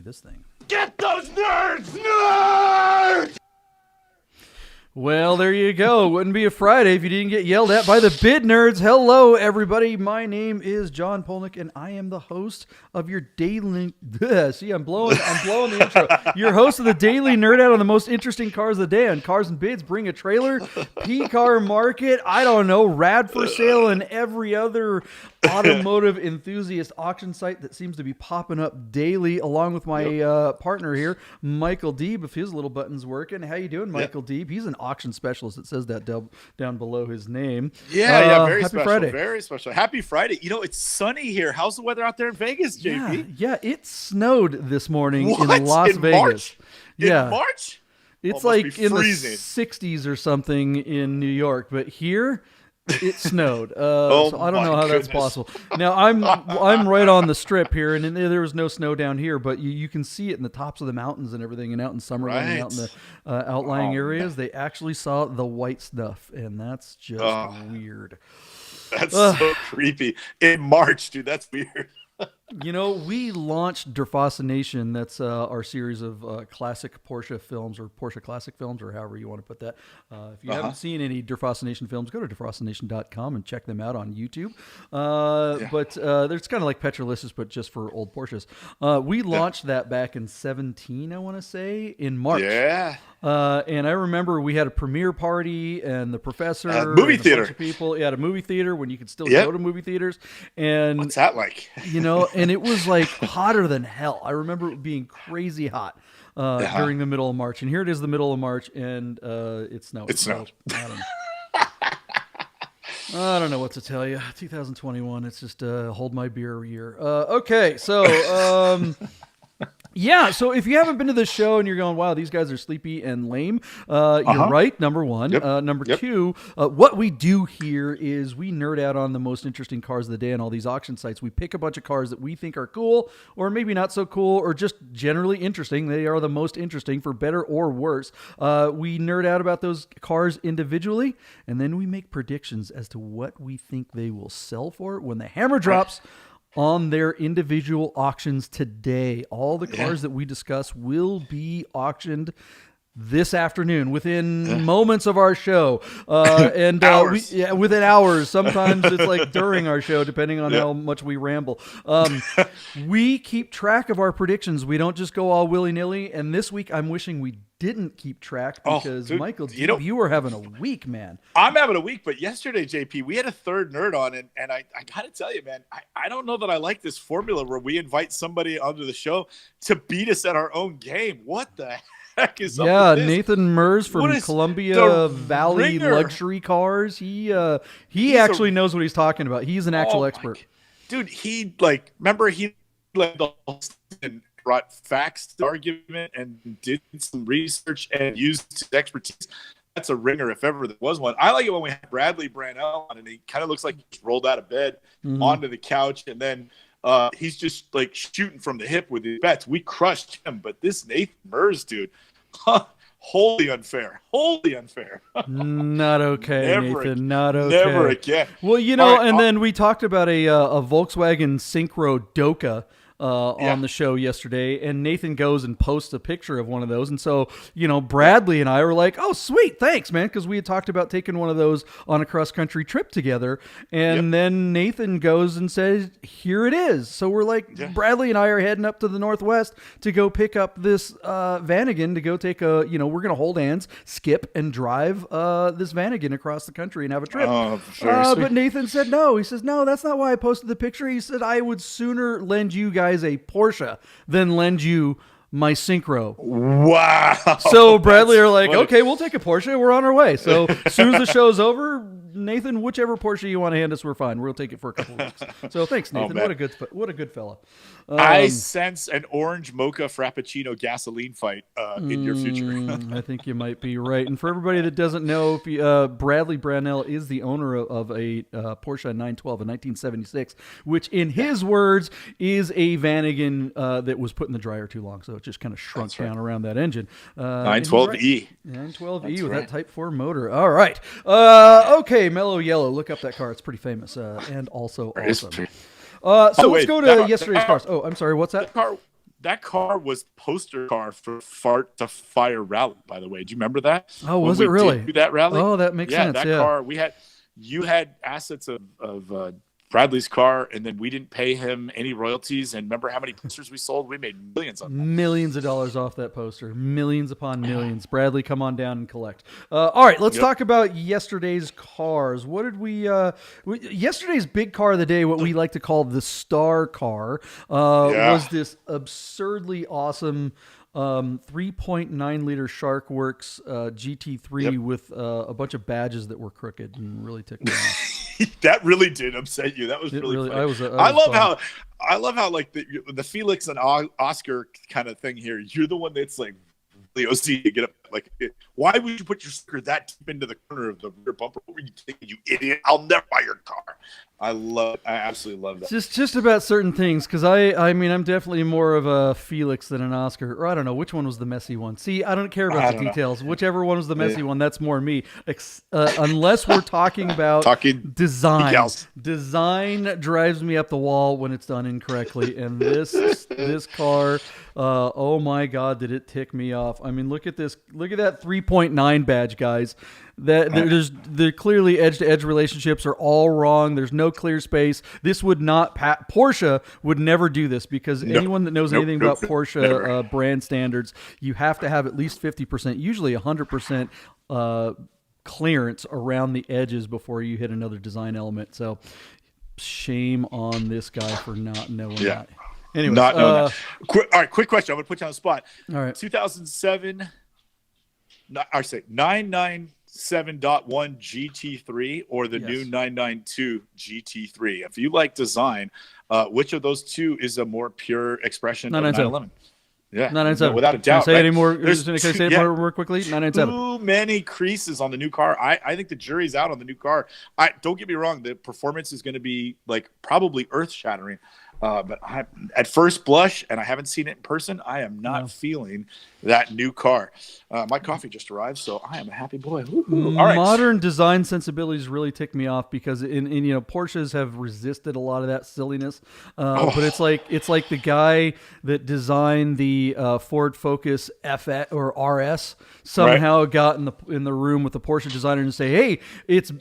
do this thing. Get those nerds! Well, there you go. Wouldn't be a Friday if you didn't get yelled at by the bid nerds. Hello, everybody. My name is John Polnik, and I am the host of your daily. See, I'm blowing the intro. Your host of the daily nerd out on the most interesting cars of the day on Cars and Bids. Bring a trailer, P-Car Market. I don't know, Rad for Sale, and every other automotive enthusiast auction site that seems to be popping up daily. Along with my partner here, Michael Deeb, if his little button's working. How you doing, Michael Deeb? He's an auction specialist. It says that down below his name. Very happy special. Friday. Very special. Happy Friday. You know, it's sunny here. How's the weather out there in Vegas, JP? Yeah, it snowed this morning in Las Vegas. March? Yeah. In March? It's must like be in the freezing. 60s or something in New York, but here it snowed. So I don't know how that's possible. Now I'm right on the strip here, and there was no snow down here, but you can see it in the tops of the mountains and everything, and out in Summerlin and out in the outlying areas. They actually saw the white stuff, and that's just weird. That's so creepy. In March, dude, that's weird. You know, we launched Derfascination. That's our series of classic Porsche films, or Porsche classic films, or however you want to put that. If you haven't seen any Derfascination films, go to derfascination.com and check them out on YouTube. But there's kind of like Petrolicious, but just for old Porsches. We launched that back in 2017, I want to say, in March. Yeah. And I remember we had a premiere party, and the professor, movie and a theater. bunch of people. Yeah, at a movie theater when you could still go to movie theaters. And what's that like? You know, and it was like hotter than hell. I remember it being crazy hot during the middle of March. And here it is, the middle of March, and it snowed. It snowed. I don't know. I don't know what to tell you. 2021, it's just hold my beer year. Okay, so... Yeah, so if you haven't been to the show and you're going, wow, these guys are sleepy and lame, you're right, number one. Number two, what we do here is we nerd out on the most interesting cars of the day on all these auction sites. We pick a bunch of cars that we think are cool, or maybe not so cool, or just generally interesting. They are the most interesting, for better or worse. We nerd out about those cars individually, and then we make predictions as to what we think they will sell for when the hammer drops on their individual auctions today. All the cars that we discuss will be auctioned this afternoon, within moments of our show, and within hours. Sometimes it's like during our show, depending on how much we ramble. We keep track of our predictions. We don't just go all willy-nilly. And this week, I'm wishing we didn't keep track, because Michael, you were having a week, man. I'm having a week, but yesterday, JP, we had a third nerd on, and I got to tell you, man, I don't know that I like this formula where we invite somebody onto the show to beat us at our own game. What the heck is up with this? Nathan Mers from Columbia Valley Luxury Cars. He actually knows what he's talking about. He's an actual expert. Dude, he remember he the whole and brought facts to the argument and did some research and used his expertise. That's a ringer if ever there was one. I like it when we have Bradley Brannell on, and he kind of looks like he just rolled out of bed onto the couch, and then he's just like shooting from the hip with his bets. We crushed him, but this Nathan Mers dude, wholly unfair. Not okay, Nathan. Not okay. Never again. Well, you know, then we talked about a Volkswagen Synchro Doka on the show yesterday, and Nathan goes and posts a picture of one of those. And so, you know, Bradley and I were like, oh, sweet, thanks, man, because we had talked about taking one of those on a cross-country trip together. And then Nathan goes and says, here it is. So we're like, Bradley and I are heading up to the Northwest to go pick up this Vanagon, to go take we're going to hold hands, skip, and drive this Vanagon across the country and have a trip. But Nathan said no. He says, no, that's not why I posted the picture. He said, I would sooner lend you guys a Porsche than lend you my Synchro. Wow. So Bradley are like, okay, we'll take a Porsche. We're on our way. So as soon as the show's over, Nathan, whichever Porsche you want to hand us, we're fine. We'll take it for a couple of weeks. So thanks, Nathan. What a good fella. I sense an orange mocha frappuccino gasoline fight in your future. I think you might be right. And for everybody that doesn't know, Bradley Brannell is the owner of a Porsche 912 in 1976, which in his words is a Vanagon that was put in the dryer too long. So it just kind of shrunk down around that engine. 912E. 912E with that Type 4 motor. All right. Okay, Mellow Yellow. Look up that car. It's pretty famous and also awesome. So let's go to yesterday's cars. Oh, I'm sorry. What's that? that car was poster car for Fart to Fire Rally, by the way. Do you remember that? Oh, was it really? Did that rally? Oh, that makes sense. That yeah. car, you had assets of Bradley's car, and then we didn't pay him any royalties. And remember how many posters we sold? We made millions on that. Millions of dollars off that poster. Millions upon millions. Bradley, come on down and collect. All right, let's talk about yesterday's cars. What did yesterday's big car of the day, what we like to call the star car, was this absurdly awesome 3.9 liter SharkWorks GT3 with a bunch of badges that were crooked and really ticked me off. That really did upset you. That was really funny. I love how like the Felix and Oscar kind of thing here. You're the one that's like the OC to get up. Like, why would you put your sticker that deep into the corner of the rear bumper? What were you thinking, you idiot? I'll never buy your car. I absolutely love that. Just about certain things, because I mean, I'm definitely more of a Felix than an Oscar. Or I don't know, which one was the messy one? See, I don't care about the details. Whichever one was the messy one, that's more me. Unless we're talking about design. Decals. Design drives me up the wall when it's done incorrectly. And this car, oh my God, did it tick me off. I mean, look at this. Look at that 3.9 badge, guys. The clearly edge-to-edge relationships are all wrong. There's no clear space. This would not Porsche would never do this, because anyone that knows anything about Porsche brand standards, you have to have at least 50%, usually 100% clearance around the edges before you hit another design element. So shame on this guy for not knowing that. Anyways, not knowing that. All right, quick question. I'm going to put you on the spot. All right. 2007, I say 997.1 GT3 or the new 992 GT3. If you like design, which of those two is a more pure expression of 911? Yeah, 997. No, without a doubt. Can I say it more? Can I say it more quickly? 997. Too many creases on the new car. I think the jury's out on the new car. Don't get me wrong. The performance is going to be like probably earth shattering. But at first blush, and I haven't seen it in person, I am not feeling that new car. My coffee just arrived, so I am a happy boy. All right. Modern design sensibilities really tick me off, because Porsches have resisted a lot of that silliness. But it's like the guy that designed the Ford Focus FS or RS somehow got in the room with the Porsche designer and say, "Hey,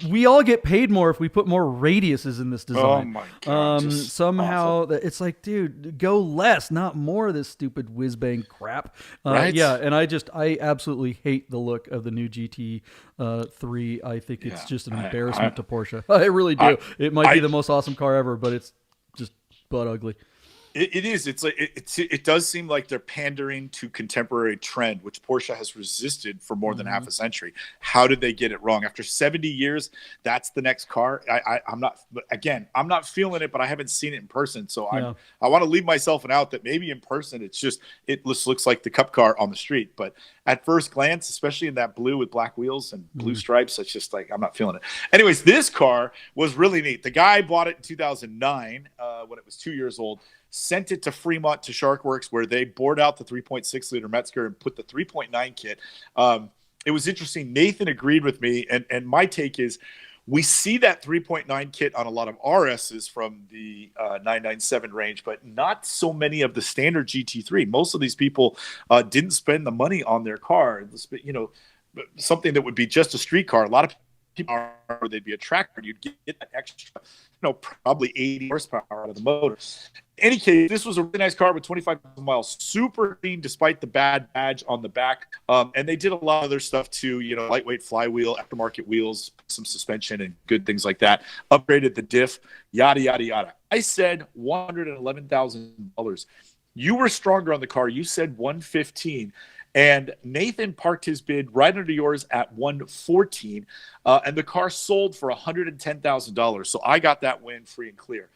we all get paid more if we put more radiuses in this design." Oh my God! Somehow it's like, dude, go less, not more of this stupid whiz bang crap. Yeah, and I absolutely hate the look of the new GT3. I think it's just an embarrassment to Porsche. I really do. It might be the most awesome car ever, but it's just butt ugly. It is. It's like it does seem like they're pandering to contemporary trend, which Porsche has resisted for more than half a century. How did they get it wrong? After 70 years, that's the next car. I'm not feeling it, but I haven't seen it in person, so I want to leave myself an out that maybe in person it just looks like the Cup car on the street. But at first glance, especially in that blue with black wheels and blue stripes, it's just like I'm not feeling it. Anyways, this car was really neat. The guy bought it in 2009 when it was 2 years old. Sent it to Fremont to SharkWorks, where they bored out the 3.6 liter Metzger and put the 3.9 kit. It was interesting. Nathan agreed with me, and my take is we see that 3.9 kit on a lot of RSs from the 997 range, but not so many of the standard GT3. Most of these people didn't spend the money on their car. Something that would be just a street car. A lot of people they'd be a tractor. You'd get that extra, probably 80 horsepower out of the motor. In any case, this was a really nice car with 25,000 miles, super clean despite the bad badge on the back. And they did a lot of other stuff too, lightweight flywheel, aftermarket wheels, some suspension and good things like that. Upgraded the diff, yada, yada, yada. I said $111,000. You were stronger on the car. You said $115,000. And Nathan parked his bid right under yours at $114,000, and the car sold for $110,000. So I got that win free and clear.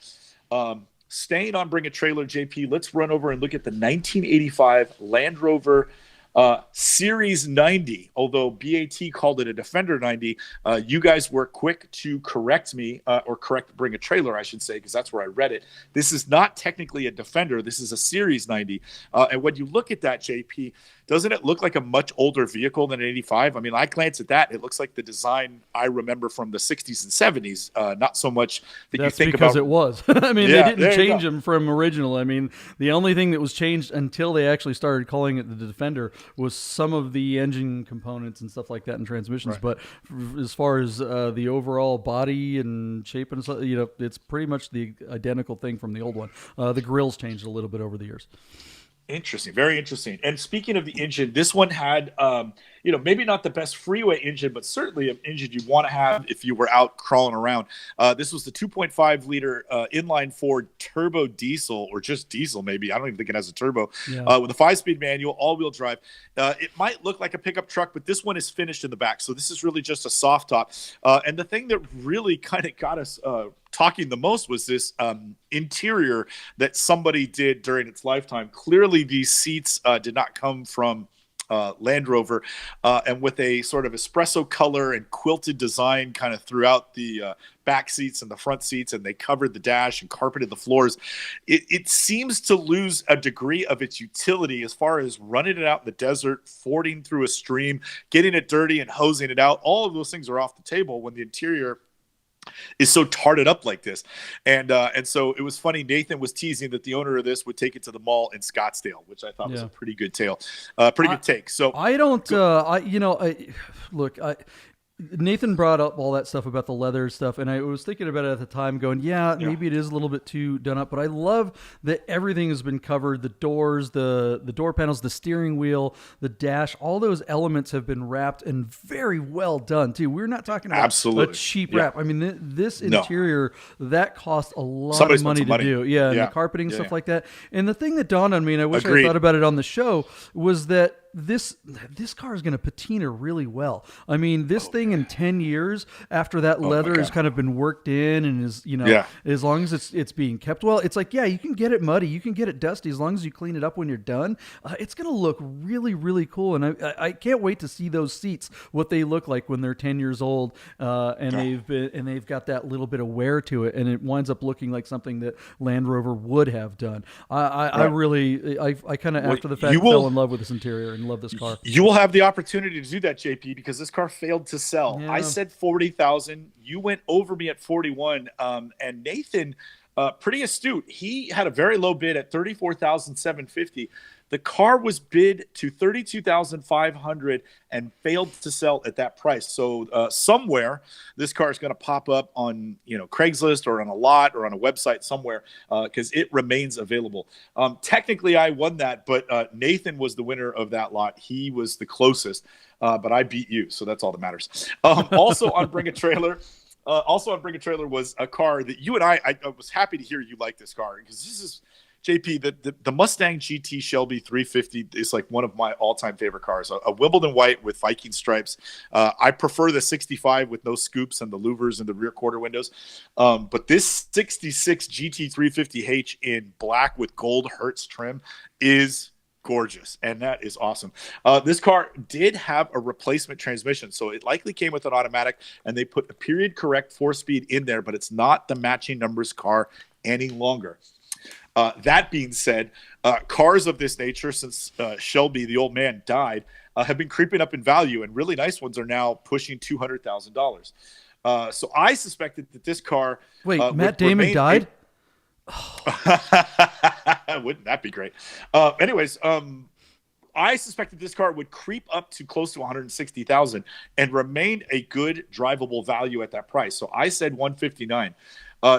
Staying on Bring a Trailer, JP, let's run over and look at the 1985 Land Rover Series 90, although BAT called it a Defender 90, you guys were quick to correct me, or bring a trailer, I should say, because that's where I read it. This is not technically a Defender. This is a Series 90. And when you look at that, JP, doesn't it look like a much older vehicle than an 85? I mean, I glance at that. It looks like the design I remember from the 60s and 70s, not so much that That's you think because about. it was. I mean, Yeah, they didn't change them from original. I mean, the only thing that was changed until they actually started calling it the Defender was some of the engine components and stuff like that and transmissions. Right. But as far as the overall body and shape and stuff, it's pretty much the identical thing from the old one. The grill's changed a little bit over the years. Interesting. Very interesting. And speaking of the engine, this one had, maybe not the best freeway engine, but certainly an engine you'd want to have if you were out crawling around. This was the 2.5 liter inline four turbo diesel, or just diesel maybe. I don't even think it has a turbo. Yeah. With a 5-speed manual, all-wheel drive. It might look like a pickup truck, but this one is finished in the back. So this is really just a soft top. And the thing that really kind of got us talking the most was this interior that somebody did during its lifetime. Clearly, these seats did not come from Land Rover, and with a sort of espresso color and quilted design kind of throughout the back seats and the front seats, and they covered the dash and carpeted the floors. It seems to lose a degree of its utility as far as running it out in the desert, fording through a stream, getting it dirty and hosing it out. All of those things are off the table when the interior is so tarted up like this. And so it was funny. Nathan was teasing that the owner of this would take it to the mall in Scottsdale, which I thought was a pretty good good take. So I don't, look, Nathan brought up all that stuff about the leather stuff, and I was thinking about it at the time going, maybe it is a little bit too done up, but I love that everything has been covered. The doors, the door panels, the steering wheel, the dash, all those elements have been wrapped and very well done too. We're not talking about a cheap wrap. I mean, this interior, that cost a lot of money to do. Yeah, and the carpeting, stuff like that. And the thing that dawned on me, and I wish I thought about it on the show, was that this car is going to patina really well. I mean, this thing in 10 years after that leather has kind of been worked in and is, as long as it's being kept well, it's like, you can get it muddy, you can get it dusty, as long as you clean it up when you're done. It's going to look really, really cool. And I can't wait to see those seats, what they look like when they're 10 years old, and they've got that little bit of wear to it, and it winds up looking like something that Land Rover would have done. I really kind of, after the fact, fell in love with this interior and love this car. You will have the opportunity to do that, JP, because this car failed to sell. Yeah. I said 40,000. You went over me at 41. And Nathan, pretty astute. He had a very low bid at 34,750. The car was bid to 32,500 and failed to sell at that price. So somewhere this car is going to pop up on Craigslist or on a lot or on a website somewhere, because it remains available. Technically, I won that, but Nathan was the winner of that lot. He was the closest, but I beat you, so that's all that matters. Also on Bring a Trailer. Was a car that you and I was happy to hear you like this car, because this is, JP, the Mustang GT Shelby 350 is like one of my all-time favorite cars. A Wimbledon white with Viking stripes. I prefer the 65 with no scoops and the louvers and the rear quarter windows. But this 66 GT 350H in black with gold Hertz trim is gorgeous, and that is awesome. This car did have a replacement transmission, so it likely came with an automatic, and they put a period correct 4-speed in there, but it's not the matching numbers car any longer. That being said, cars of this nature, since Shelby, the old man, died, have been creeping up in value, and really nice ones are now pushing $200,000. So I suspected that this car... Wait, Matt Damon died? Wouldn't that be great? Anyways, I suspected this car would creep up to close to $160,000 and remain a good drivable value at that price. So I said $159,000.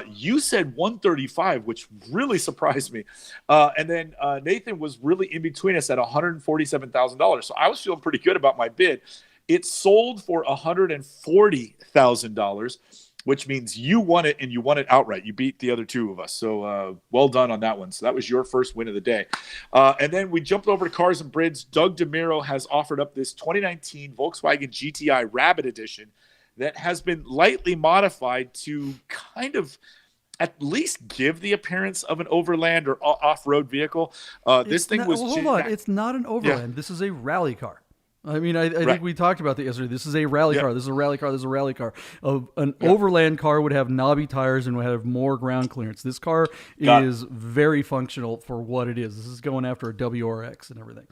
You said $135,000, which really surprised me. And then Nathan was really in between us at $147,000. So I was feeling pretty good about my bid. It sold for $140,000, which means you won it, and you won it outright. You beat the other two of us. So well done on that one. So that was your first win of the day. And then we jumped over to Cars and Brids. Doug DeMiro has offered up this 2019 Volkswagen GTI Rabbit Edition that has been lightly modified to kind of at least give the appearance of an overland or off-road vehicle. This thing was hold on. It's not an overland. This is a rally car. I mean, I think we talked about that yesterday. This is a rally car. This is a rally car. This is a rally car. An overland car would have knobby tires and would have more ground clearance. This car is very functional for what it is. This is going after a WRX and everything.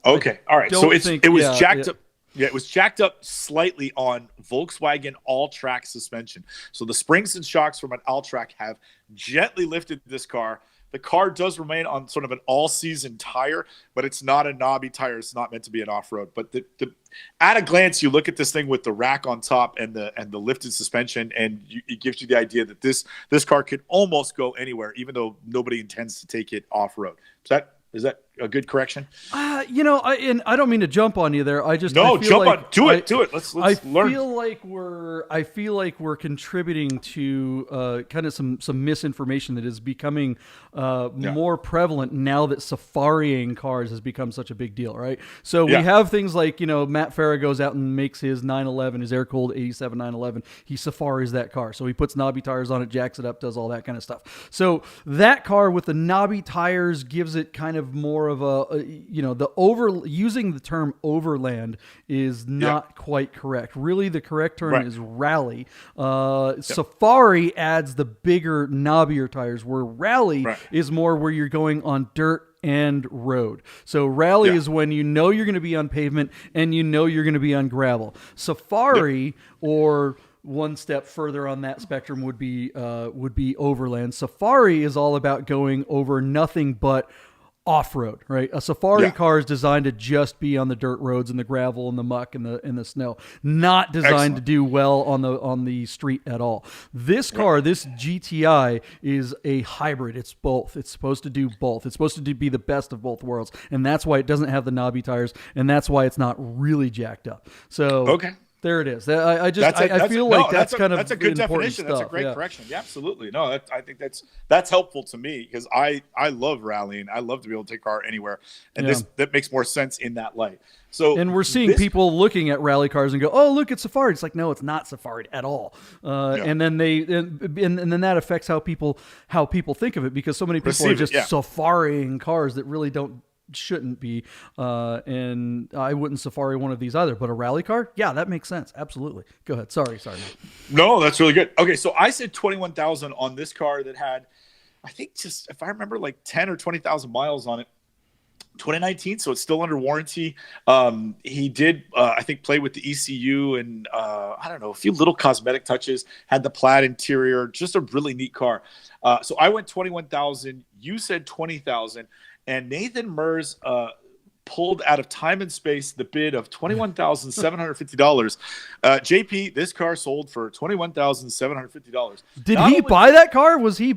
Okay. All right. So it was jacked up. Yeah, it was jacked up slightly on Volkswagen all-track suspension. So the springs and shocks from an all-track have gently lifted this car. The car does remain on sort of an all-season tire, but it's not a knobby tire. It's not meant to be an off-road. But at a glance, you look at this thing with the rack on top and the lifted suspension, and it gives you the idea that this car could almost go anywhere, even though nobody intends to take it off-road. Is that a good correction? I don't mean to jump on you there. Do it. Let's learn. I feel like we're contributing to kind of some misinformation that is becoming more prevalent now that safaring cars has become such a big deal, right? So we have things like, Matt Farah goes out and makes his 911, his air-cooled 87 911. He safaris that car. So he puts knobby tires on it, jacks it up, does all that kind of stuff. So that car with the knobby tires gives it kind of more of using the term overland is not quite correct. Really, the correct term is rally. Safari adds the bigger, knobbier tires, where rally is more where you're going on dirt and road. So rally is when you're going to be on pavement and you're going to be on gravel. Safari or one step further on that spectrum would be overland. Safari is all about going over nothing but off-road, right? A safari car is designed to just be on the dirt roads and the gravel and the muck and the snow, not designed to do well on the street at all. This car, this GTI, is a hybrid. It's both. It's supposed to do both. It's supposed to be the best of both worlds, and that's why it doesn't have the knobby tires, and that's why it's not really jacked up. So there it is. I feel like that's a good definition. That's a great correction. Yeah, absolutely. No, I think that's helpful to me because I love rallying. I love to be able to take a car anywhere, and that makes more sense in that light. So, and we're seeing people looking at rally cars and go, "Oh, look, it's Safari." It's like, no, it's not Safari at all. And then then that affects how people think of it, because so many people are just safaring cars that really shouldn't be, and I wouldn't safari one of these either, but a rally car, that makes sense. Absolutely. Go ahead. Sorry. Man. No, that's really good. Okay, so I said 21,000 on this car that had, I think, just, if I remember, like 10 or 20,000 miles on it. 2019, so it's still under warranty. He did, I think, play with the ECU and I don't know, a few little cosmetic touches. Had the plaid interior, just a really neat car. So I went 21,000. You said 20,000. And Nathan Mers pulled out of time and space the bid of $21,750. JP, this car sold for $21,750. Did he buy that car? Did he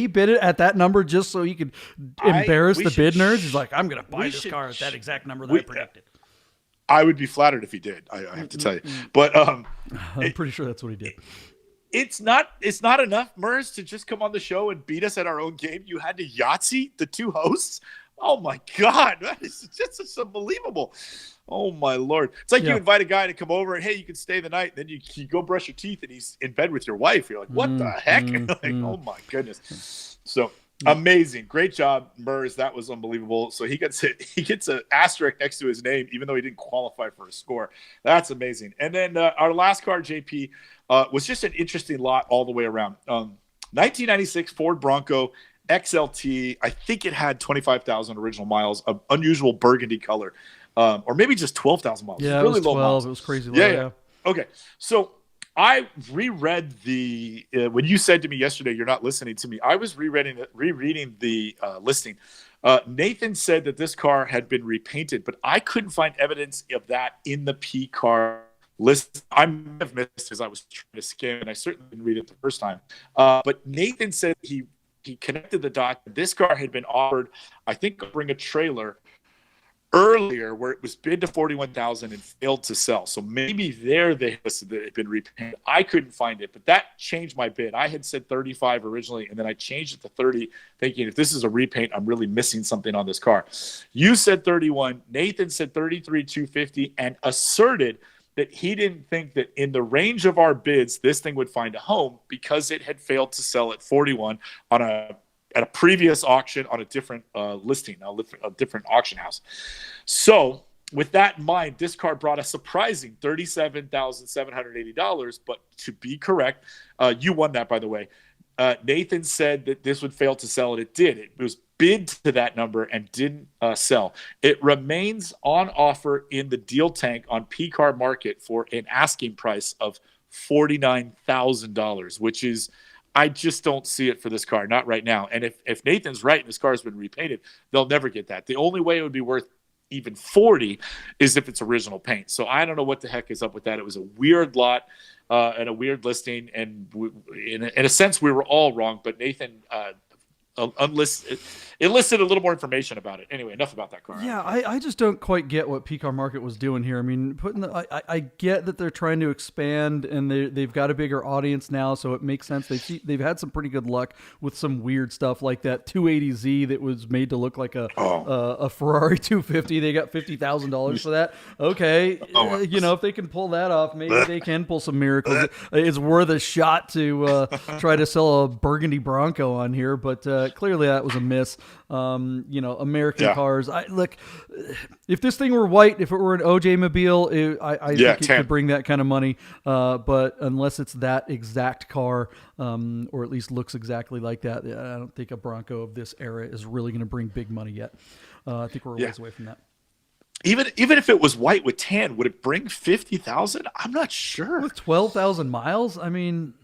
bid it at that number just so he could embarrass the bid nerds? He's like, I'm going to buy this car at that exact number that I predicted. I would be flattered if he did. I have to tell you, but I'm pretty sure that's what he did. It's not enough, Mers, to just come on the show and beat us at our own game. You had to Yahtzee the two hosts. Oh my God, that is just unbelievable. Oh my Lord. It's like you invite a guy to come over and, hey, you can stay the night. And then you go brush your teeth and he's in bed with your wife. You're like, what the heck? Oh my goodness. So amazing. Great job, Mers. That was unbelievable. So he gets an asterisk next to his name, even though he didn't qualify for a score. That's amazing. And then our last car, JP, was just an interesting lot all the way around. 1996 Ford Bronco XLT. I think it had 25,000 original miles of unusual burgundy color, or maybe just 12,000 miles. Yeah, really it was 12. Low miles. It was crazy low. Yeah. Okay, so I reread the when you said to me yesterday, you're not listening to me. I was rereading the listing. Nathan said that this car had been repainted, but I couldn't find evidence of that in the P car list. I might have missed because I was trying to skim, and I certainly didn't read it the first time. But Nathan said he connected the dots. This car had been offered, I think, to bring a trailer earlier, where it was bid to 41,000 and failed to sell. So maybe they listed that it had been repainted. I couldn't find it, but that changed my bid. I had said 35 originally, and then I changed it to 30, thinking if this is a repaint, I'm really missing something on this car. You said 31. Nathan said 33,250, and asserted that he didn't think that in the range of our bids, this thing would find a home because it had failed to sell at 41 at a previous auction on a different listing, a different auction house. So with that in mind, this car brought a surprising $37,780. But to be correct, you won that, by the way. Nathan said that this would fail to sell, and it did. It was bid to that number and didn't sell. It remains on offer in the deal tank on PCAR Market for an asking price of $49,000, which is, I just don't see it for this car, not right now. And if Nathan's right and this car has been repainted, they'll never get that. The only way it would be worth even 40 is if it's original paint. So I don't know what the heck is up with that. It was a weird lot and a weird listing, and in a sense we were all wrong, but Nathan it listed a little more information about it. Anyway, enough about that car. Yeah, I just don't quite get what PCAR Market was doing here. I mean, I get that they're trying to expand and they've got a bigger audience now, so it makes sense. They've had some pretty good luck with some weird stuff like that 280Z that was made to look like a Ferrari 250. They got $50,000 for that. Okay, if they can pull that off, maybe they can pull some miracles. It's worth a shot to try to sell a Burgundy Bronco on here, but clearly that was a miss. American cars. Look, if this thing were white, if it were an OJ Mobile, I think it could bring that kind of money. But unless it's that exact car, or at least looks exactly like that, I don't think a Bronco of this era is really going to bring big money yet. I think we're a ways away from that. Even if it was white with tan, would it bring 50,000? I'm not sure. With 12,000 miles, I mean.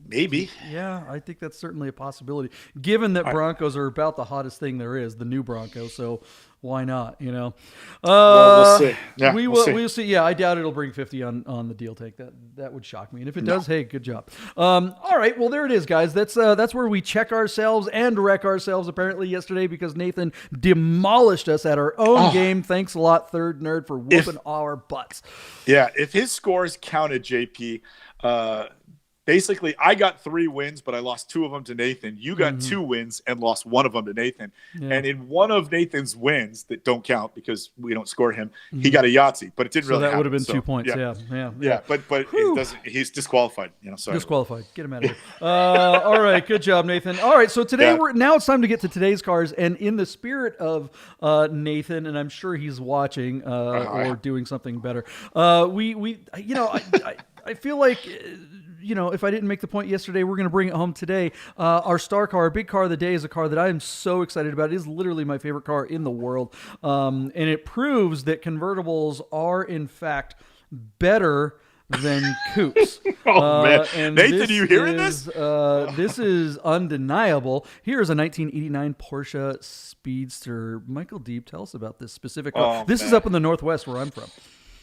Maybe. Yeah, I think that's certainly a possibility. Given that Broncos are about the hottest thing there is, the new Bronco, so why not? Well, we'll see. Yeah, we'll see. Yeah, I doubt it'll bring 50 on the deal take. That would shock me. And if it does, hey, good job. All right, well there it is, guys. That's where we check ourselves and wreck ourselves apparently yesterday because Nathan demolished us at our own game. Thanks a lot, Third Nerd, for whooping our butts. Yeah, if his scores counted, JP. Basically, I got 3 wins, but I lost 2 of them to Nathan. You got 2 wins and lost 1 of them to Nathan. Yeah. And in one of Nathan's wins that don't count because we don't score him, he got a Yahtzee, but it didn't really that happen. would have been 2 points. Yeah. But it doesn't. He's disqualified. Sorry. Disqualified. Get him out of here. All right, good job, Nathan. All right, so today now it's time to get to today's cars, and in the spirit of Nathan, and I'm sure he's watching or doing something better. I feel like. If I didn't make the point yesterday, we're going to bring it home today. Our star car, our big car of the day, is a car that I am so excited about. It is literally my favorite car in the world. And it proves that convertibles are, in fact, better than coupes. Man. And Nathan, are you hearing this? This is undeniable. Here's a 1989 Porsche Speedster. Michael Deeb, tell us about this specific car. This is up in the Northwest where I'm from.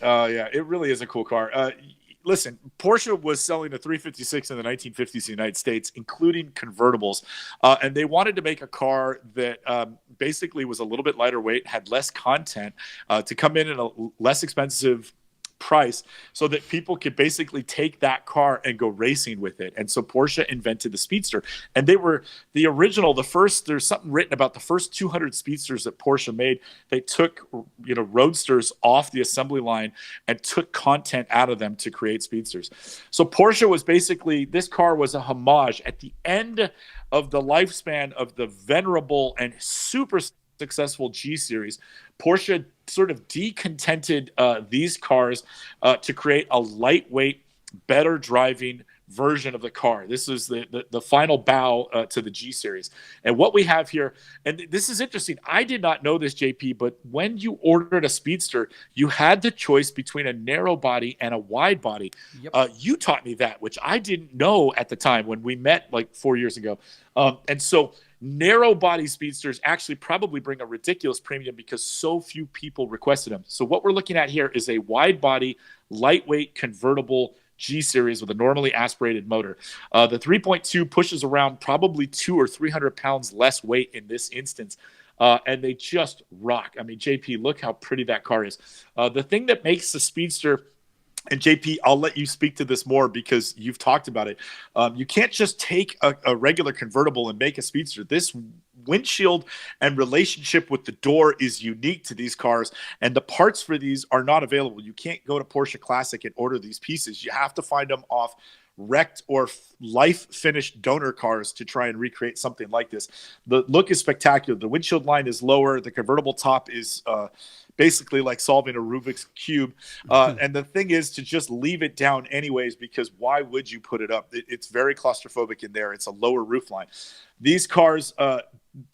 Yeah, it really is a cool car. Listen, Porsche was selling a 356 in the 1950s in the United States, including convertibles. And they wanted to make a car that basically was a little bit lighter weight, had less content, to come in at a less expensive price so that people could basically take that car and go racing with it. And so Porsche invented the Speedster. And they were the original, there's something written about the first 200 Speedsters that Porsche made. They took, roadsters off the assembly line and took content out of them to create Speedsters. So Porsche was basically, this car was a homage at the end of the lifespan of the venerable and super successful G series. Porsche sort of decontented these cars to create a lightweight, better driving version of the car. This is the final bow to the G series. And what we have here, and this is interesting, I did not know this, JP, but when you ordered a Speedster, you had the choice between a narrow body and a wide body. Yep. You taught me that, which I didn't know at the time when we met like 4 years ago. And so narrow body Speedsters actually probably bring a ridiculous premium because so few people requested them. So what we're looking at here is a wide body, lightweight convertible G series with a normally aspirated motor. The 3.2 pushes around probably 200 or 300 pounds less weight in this instance. And they just rock. I mean, JP, look how pretty that car is. The thing that makes the Speedster, and JP, I'll let you speak to this more because you've talked about it. You can't just take a regular convertible and make a Speedster. This windshield and relationship with the door is unique to these cars, and the parts for these are not available. You can't go to Porsche Classic and order these pieces. You have to find them off wrecked or life finished donor cars to try and recreate something like this. The look is spectacular. The windshield line is lower. The convertible top is basically like solving a Rubik's Cube. And the thing is to just leave it down anyways, because why would you put it up? It's very claustrophobic in there. It's a lower roof line. These cars,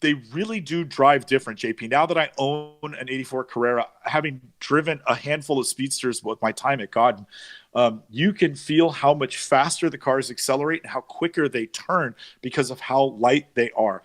they really do drive different, JP. Now that I own an 84 Carrera, having driven a handful of speedsters with my time at Godden, you can feel how much faster the cars accelerate and how quicker they turn because of how light they are.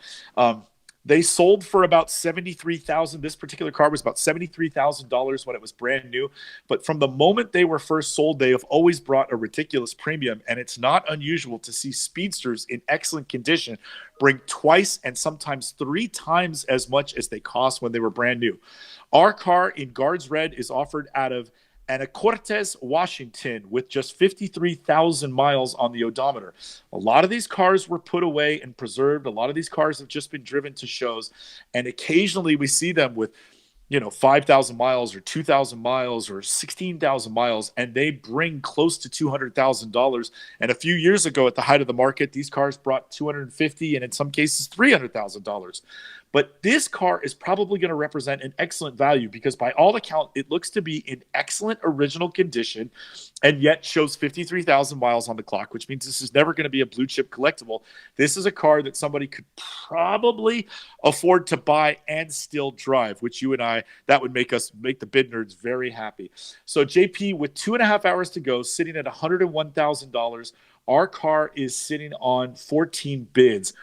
They sold for about $73,000. This particular car was about $73,000 when it was brand new. But from the moment they were first sold, they have always brought a ridiculous premium. And it's not unusual to see speedsters in excellent condition bring twice and sometimes 3 times as much as they cost when they were brand new. Our car in Guards Red is offered out of Anacortes, Washington, with just 53,000 miles on the odometer. A lot of these cars were put away and preserved. A lot of these cars have just been driven to shows, and occasionally we see them with 5,000 miles or 2,000 miles or 16,000 miles, and they bring close to $200,000. And a few years ago, at the height of the market, these cars brought $250,000 and in some cases $300,000. But this car is probably going to represent an excellent value because by all account, it looks to be in excellent original condition and yet shows 53,000 miles on the clock, which means this is never going to be a blue chip collectible. This is a car that somebody could probably afford to buy and still drive, which you and I, that would make the bid nerds very happy. So JP, with 2.5 hours to go, sitting at $101,000, our car is sitting on 14 bids.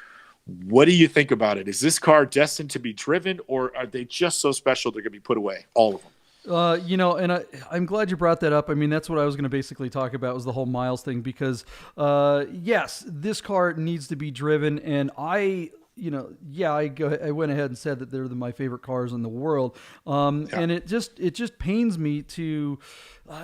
What do you think about it? Is this car destined to be driven, or are they just so special they're going to be put away, all of them? And I'm glad you brought that up. I mean, that's what I was going to basically talk about was the whole miles thing because, yes, this car needs to be driven, and I went ahead and said that they're my favorite cars in the world. And it just pains me to,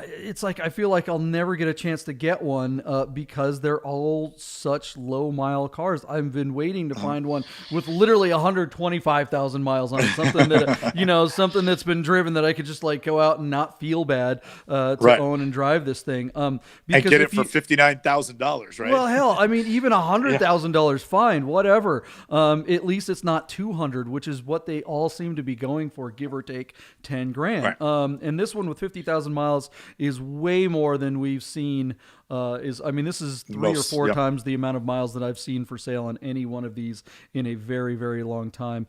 it's like, I feel like I'll never get a chance to get one, because they're all such low mile cars. I've been waiting to find one with literally 125,000 miles on it. Something that, something that's been driven that I could just like go out and not feel bad, to own and drive this thing. And get it for $59,000, right? Well, hell, I mean, even $100,000, fine, whatever. At least it's not 200, which is what they all seem to be going for, give or take 10 grand. Right. And this one with 50,000 miles is way more than we've seen. This is 3 or 4 times the amount of miles that I've seen for sale on any one of these in a very, very long time.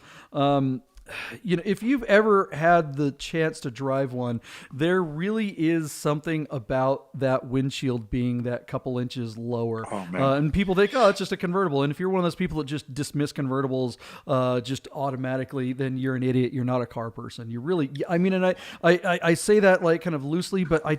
If you've ever had the chance to drive one, there really is something about that windshield being that couple inches lower. Oh, man. And people think, oh, it's just a convertible. And if you're one of those people that just dismiss convertibles just automatically, then you're an idiot. You're not a car person. You really, and I say that like kind of loosely, but I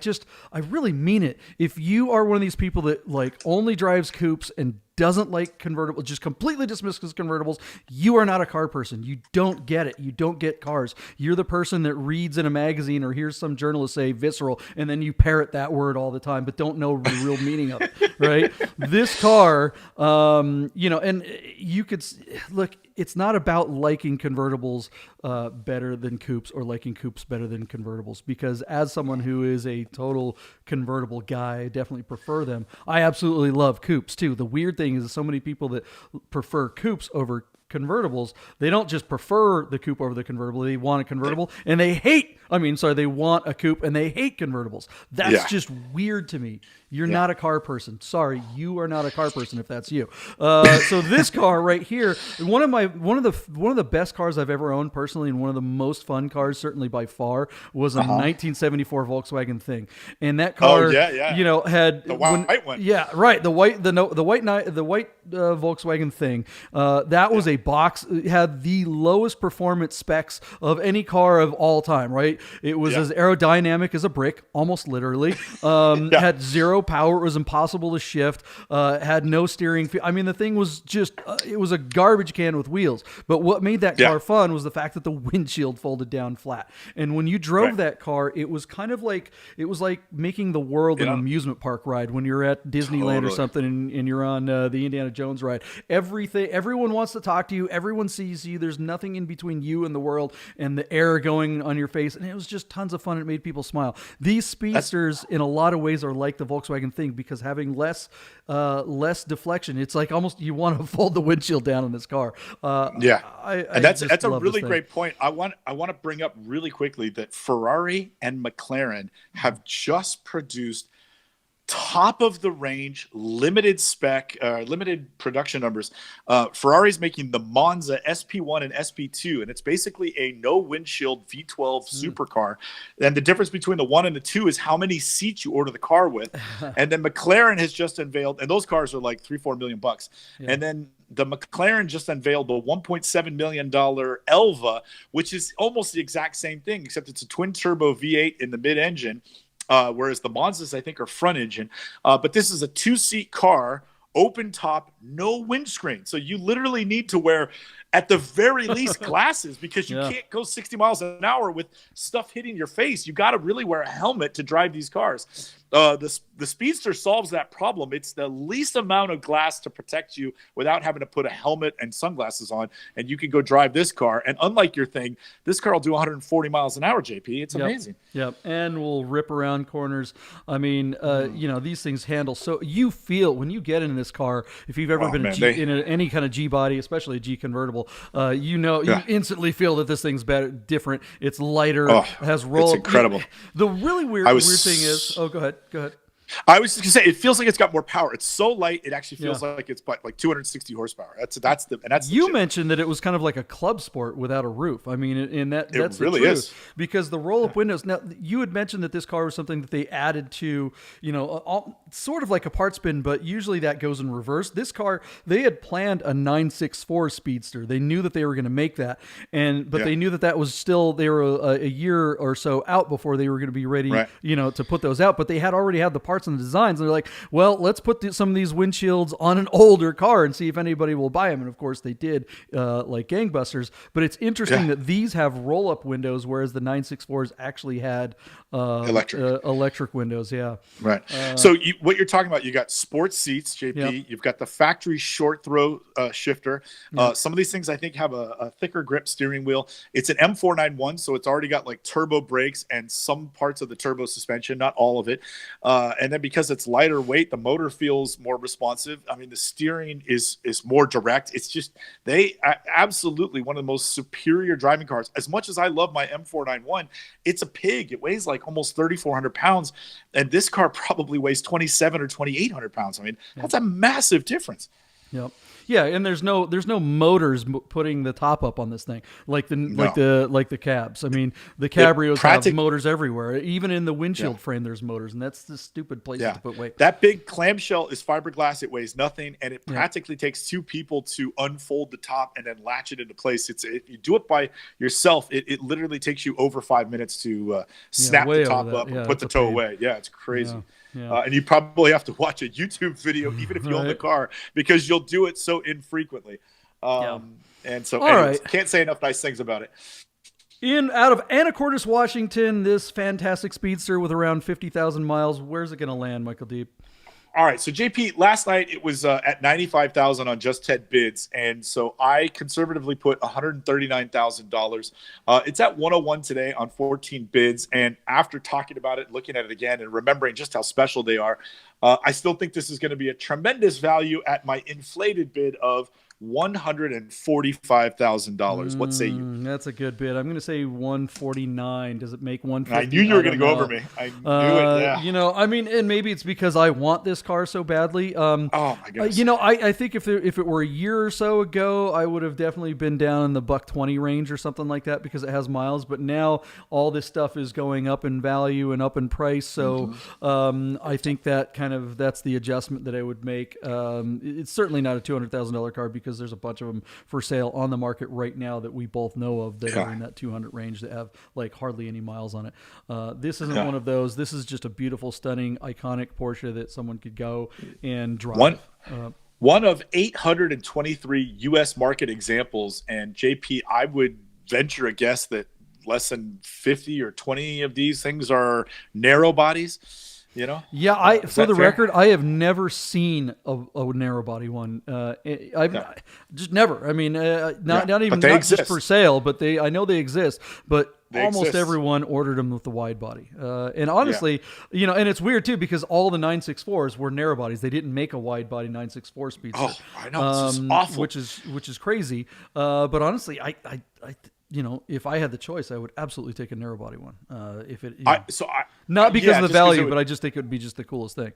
really mean it. If you are one of these people that like only drives coupes and doesn't like convertibles, just completely dismisses convertibles, you are not a car person. You don't get it. You don't get cars. You're the person that reads in a magazine or hears some journalist say visceral, and then you parrot that word all the time, but don't know the real meaning of it, right? This car, and you could look, it's not about liking convertibles better than coupes or liking coupes better than convertibles, because as someone who is a total convertible guy, I definitely prefer them. I absolutely love coupes too. The weird thing is so many people that prefer coupes over convertibles, they don't just prefer the coupe over the convertible, they want a convertible and they want a coupe and they hate convertibles. That's just weird to me. You're not a car person. Sorry, you are not a car person if that's you. So this car right here, one of the best cars I've ever owned personally, and one of the most fun cars, certainly by far, was a 1974 Volkswagen Thing. And that car, had the white one. Yeah, right. The white Volkswagen Thing. That was a box. It had the lowest performance specs of any car of all time. Right. It was as aerodynamic as a brick, almost literally. Had zero power. It was impossible to shift. Had no steering. The thing was just, it was a garbage can with wheels. But what made that car fun was the fact that the windshield folded down flat. And when you drove that car, it was kind of like, it was like making the world an amusement park ride when you're at Disneyland or something and you're on the Indiana Jones ride. Everyone wants to talk to you. Everyone sees you. There's nothing in between you and the world and the air going on your face. And it was just tons of fun. It made people smile. These speedsters in a lot of ways are like the Volkswagen thing because having less deflection, it's like almost you want to fold the windshield down in this car. And that's a really great point. I want to bring up really quickly that Ferrari and McLaren have just produced top of the range, limited production numbers. Ferrari's making the Monza SP1 and SP2, and it's basically a no windshield V12 supercar. And the difference between the 1 and the 2 is how many seats you order the car with. And then McLaren has just unveiled, and those cars are like $3-4 million bucks. Yeah. And then the McLaren just unveiled the $1.7 million Elva, which is almost the exact same thing, except it's a twin turbo V8 in the mid-engine. Whereas the Monzas, I think, are front engine. But this is a 2-seat car, open top, no windscreen. So you literally need to wear, at the very least, glasses because you can't go 60 miles an hour with stuff hitting your face. You got to really wear a helmet to drive these cars. The Speedster solves that problem. It's the least amount of glass to protect you without having to put a helmet and sunglasses on, and you can go drive this car. And unlike your thing, this car will do 140 miles an hour, JP. It's amazing. Yep, and we'll rip around corners. I mean, these things handle. So you feel, when you get in this car, if you've ever been in any kind of G body, especially a G convertible, you instantly feel that this thing's better, different. It's lighter, has roll. It's incredible. The really weird thing is, go ahead. I was just gonna say, it feels like it's got more power. It's so light, it actually feels like it's like 260 horsepower. You mentioned that it was kind of like a club sport without a roof. I mean, that's really the truth. Is because the roll-up windows. Now, you had mentioned that this car was something that they added to, sort of like a parts bin, but usually that goes in reverse. This car, they had planned a 964 Speedster. They knew that they were going to make that, but they knew that was still, they were a year or so out before they were going to be ready, to put those out. But they had already had the parts and the designs, and they're like, well, let's put some of these windshields on an older car and see if anybody will buy them. And of course they did, like gangbusters. But it's interesting that these have roll-up windows, whereas the 964s actually had electric windows. Right. So what you're talking about, you got sports seats, JP. You've got the factory short throw shifter. Some of these things I think have a thicker grip steering wheel. It's an M491, so it's already got like turbo brakes and some parts of the turbo suspension, not all of it. And then because it's lighter weight, the motor feels more responsive. I mean, the steering is more direct. It's just, they are absolutely one of the most superior driving cars. As much as I love my M491, it's a pig. It weighs like almost 3,400 pounds. And this car probably weighs 2,700 or 2,800 pounds. I mean, that's a massive difference. Yep. Yeah, and there's no motors putting the top up on this thing like the cabs. I mean, the Cabrios have motors everywhere. Even in the windshield frame, there's motors, and that's the stupid place to put weight. That big clamshell is fiberglass. It weighs nothing, and it practically takes 2 people to unfold the top and then latch it into place. You do it by yourself. It literally takes you over 5 minutes to snap the top up and put the toe away. Yeah, it's crazy. Yeah. And you probably have to watch a YouTube video, even if you own the car, because you'll do it so infrequently. And so anyways, can't say enough nice things about it. Out of Anacortes, Washington, this fantastic Speedster with around 50,000 miles, where's it going to land, Michael Deeb? All right, so JP, last night it was at $95,000 on Just 10 bids, and so I conservatively put $139,000. It's at 101 today on 14 bids, and after talking about it, looking at it again, and remembering just how special they are, I still think this is going to be a tremendous value at my inflated bid of $145,000. What say you? That's a good bid. I'm going to say 149. Does it make 150? I knew you were going to go over me. I knew it. Yeah. I mean, and maybe it's because I want this car so badly. Oh my goodness. I think if it were a year or so ago, I would have definitely been down in the $120 range or something like that because it has miles. But now all this stuff is going up in value and up in price. So I think that's the adjustment that I would make. It's certainly not a $200,000 car because there's a bunch of them for sale on the market right now that we both know of that are in that 200 range that have like hardly any miles on it. This isn't one of those. This is just a beautiful, stunning, iconic Porsche that someone could go and drive. One of 823 U.S. market examples, and JP, I would venture a guess that less than 50 or 20 of these things are narrow bodies. You know? Yeah, Is for that the fair? record, I have never seen a narrow body one. I've No. just never. I mean, not even But they not just exist. for sale, but I know they exist. But They almost exist. everyone ordered them with the wide body. And honestly, and it's weird too because all the 964s were narrow bodies. They didn't make a wide body 964 Speedster. Oh, I know. It's just awful. Which is crazy. But honestly, I if I had the choice, I would absolutely take a narrow body one. If it, not because of the value, but I just think it would be just the coolest thing.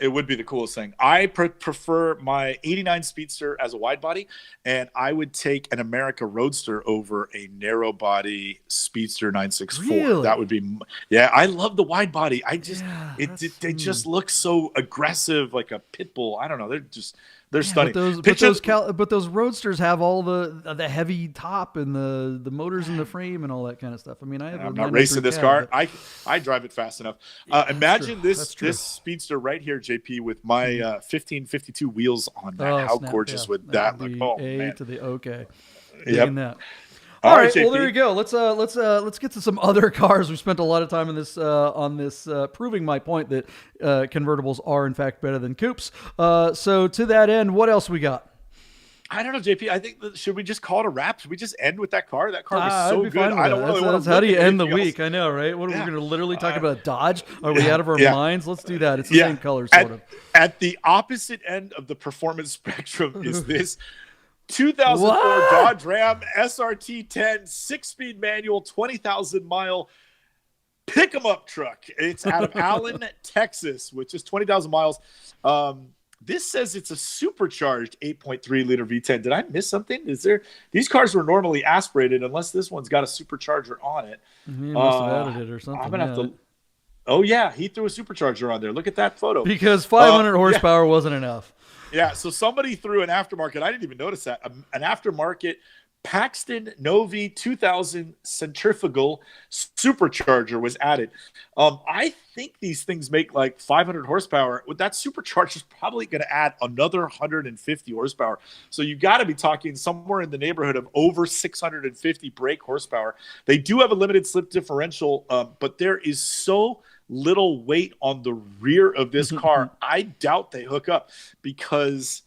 It would be the coolest thing. I prefer my 89 Speedster as a wide body, and I would take an America Roadster over a narrow body Speedster 964. Really? That would be, I love the wide body. They just look so aggressive, like a pit bull. I don't know. They're stunning. But those Roadsters have all the heavy top and the motors in the frame and all that kind of stuff. I mean, I'm not racing this car. I drive it fast enough. Imagine this Speedster right here, JP, with my 1552 wheels on that. How gorgeous would that look? Oh, man. To the okay. Yep. That. All right, well, JP. there you go. Let's get to some other cars. We spent a lot of time on this proving my point that convertibles are in fact better than coupes. So to that end, what else we got? I don't know, JP. I think should we just call it a wrap? Should we just end with that car? That car was so good. I don't really want to. How do you end the week? I know, right? What are we going to literally talk about? Dodge? Are we out of our minds? Let's do that. It's the same color, sort of. At the opposite end of the performance spectrum is this 2004 Dodge Ram SRT 10 6-speed manual 20,000-mile pick-em-up truck. It's out of Allen, Texas, with just 20,000 miles. This says it's a supercharged 8.3-liter V10. Did I miss something? These cars were normally aspirated unless this one's got a supercharger on it. He must have added it or something. I'm gonna have to. Oh yeah, he threw a supercharger on there. Look at that photo. Because 500 horsepower wasn't enough. Yeah, so somebody threw an aftermarket. I didn't even notice that. An aftermarket Paxton Novi 2000 centrifugal supercharger was added. I think these things make like 500 horsepower. With that supercharger is probably going to add another 150 horsepower. So you got to be talking somewhere in the neighborhood of over 650 brake horsepower. They do have a limited slip differential, but there is so little weight on the rear of this car. I doubt they hook up because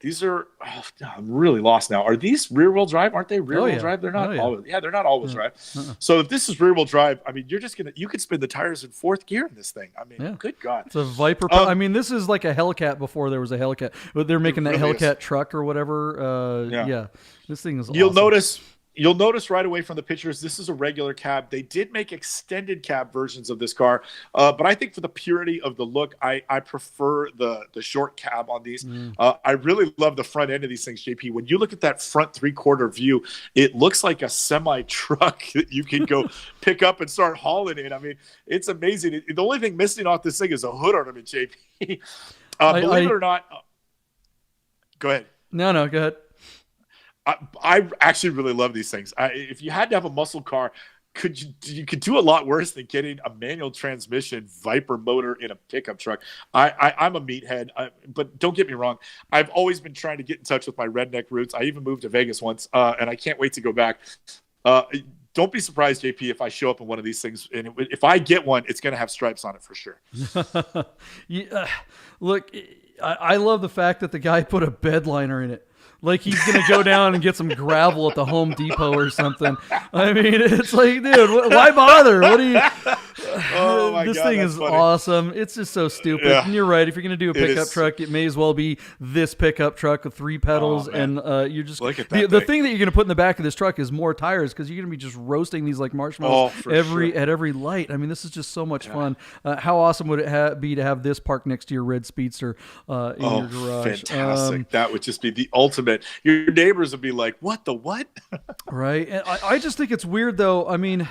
these are I'm really lost now. Are these rear-wheel drive? Aren't they rear-wheel drive? They're not always. Yeah, they're not always drive. So if this is rear-wheel drive, I mean, you could spin the tires in fourth gear in this thing. I mean, good God. It's a Viper. I mean, this is like a Hellcat before there was a Hellcat. But they're making that Hellcat truck or whatever. This thing is awesome. You'll notice right away from the pictures, this is a regular cab. They did make extended cab versions of this car, but I think for the purity of the look, I prefer the short cab on these. I really love the front end of these things, JP. When you look at that front 3/4 view, it looks like a semi-truck that you can go pick up and start hauling in. I mean, it's amazing. The only thing missing off this thing is a hood ornament, JP. Believe it or not, go ahead. No, go ahead. I actually really love these things. If you had to have a muscle car, you could do a lot worse than getting a manual transmission Viper motor in a pickup truck. I'm a meathead, but don't get me wrong. I've always been trying to get in touch with my redneck roots. I even moved to Vegas once, and I can't wait to go back. Don't be surprised, JP, if I show up in one of these things. And if I get one, it's going to have stripes on it for sure. Look, I love the fact that the guy put a bed liner in it. Like he's going to go down and get some gravel at the Home Depot or something. I mean, it's like, dude, why bother? What do you... Oh my this God, thing is funny. Awesome. It's just so stupid. Yeah. And you're right. If you're going to do a pickup truck, it may as well be this pickup truck with 3 pedals. And you're just... Look at that the thing that you're going to put in the back of this truck is more tires because you're going to be just roasting these like marshmallows at every light. I mean, this is just so much fun. How awesome would it be to have this parked next to your red Speedster in your garage? Fantastic. That would just be the ultimate. Your neighbors would be like, what the what? Right. And I just think it's weird, though. I mean,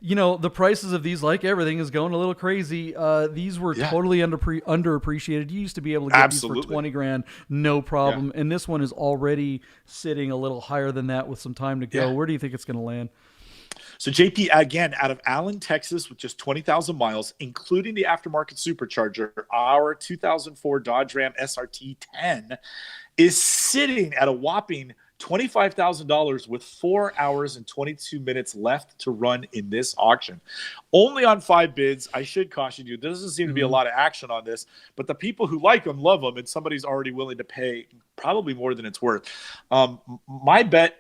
the prices of these, like everything, is going a little crazy. These were totally underappreciated. You used to be able to get these for $20,000, no problem. And this one is already sitting a little higher than that with some time to go. Where do you think it's going to land? So JP, again, out of Allen, Texas, with just 20,000 miles, including the aftermarket supercharger, our 2004 Dodge Ram SRT 10 is sitting at a whopping $25,000 with 4 hours and 22 minutes left to run in this auction. Only on 5 bids. I should caution you, there doesn't seem to be a lot of action on this, but the people who like them love them, and somebody's already willing to pay probably more than it's worth. My bet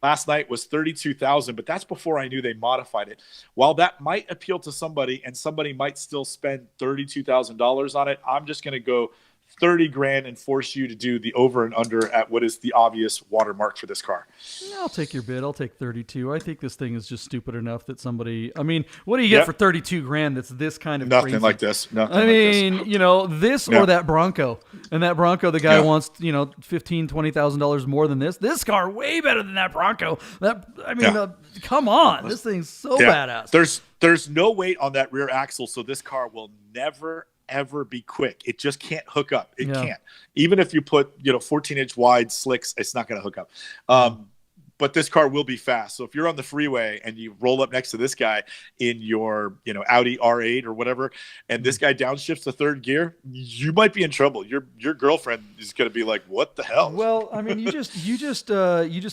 last night was $32,000, but that's before I knew they modified it. While that might appeal to somebody, and somebody might still spend $32,000 on it, I'm just going to go 30 grand and force you to do the over and under at what is the obvious watermark for this car. I'll take your bid. I'll take 32. I think this thing is just stupid enough that somebody, I mean, what do you get for 32 grand that's this kind of Nothing crazy? like this. Nothing I mean, like this. you know, this or that Bronco. And that Bronco, the guy wants, you know, $15,000, $20,000 more than this. This car way better than that Bronco. Come on. This thing's so badass. There's no weight on that rear axle, so this car will never ever be quick. It just can't hook up. It can't. Even if you put 14-inch wide slicks, it's not going to hook up. But this car will be fast. So if you're on the freeway and you roll up next to this guy in your Audi R8 or whatever, and this guy downshifts to third gear, you might be in trouble. Your girlfriend is going to be like, "What the hell?" Well, I mean, you just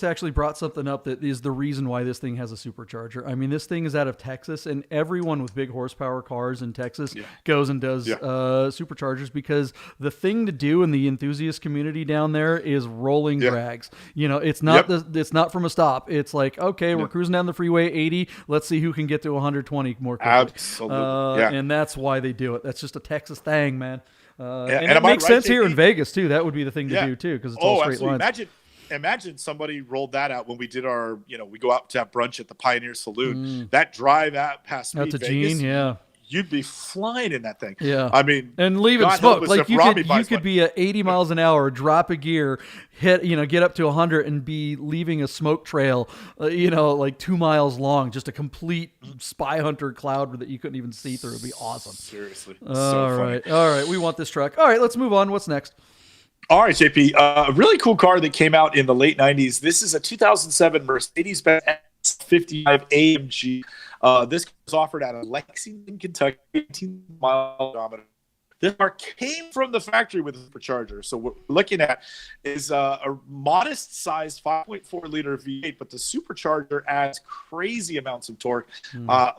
actually brought something up that is the reason why this thing has a supercharger. I mean, this thing is out of Texas, and everyone with big horsepower cars in Texas goes and does superchargers, because the thing to do in the enthusiast community down there is rolling drags. It's not it's not from a stop. It's like, okay, we're cruising down the freeway 80. Let's see who can get to 120 more quickly. Absolutely. And that's why they do it. That's just a Texas thing, man. And it makes sense here in Vegas too. That would be the thing to do too, because it's all straight lines. Imagine somebody rolled that out when we did our, we go out to have brunch at the Pioneer Saloon. That drive out past Speed to Vegas, Gene, you'd be flying in that thing. Yeah. I mean, and leaving smoke. Like you could be at 80 miles an hour, drop a gear, hit, get up to 100 and be leaving a smoke trail, like 2 miles long, just a complete spy hunter cloud that you couldn't even see through. It'd be awesome. Seriously. All right. We want this truck. All right, let's move on. What's next? All right, JP. A really cool car that came out in the late 90s. This is a 2007 Mercedes S55 AMG. This was offered out of Lexington, Kentucky, 18-mile odometer. This car came from the factory with a supercharger. So what we're looking at is a modest-sized 5.4-liter V8, but the supercharger adds crazy amounts of torque.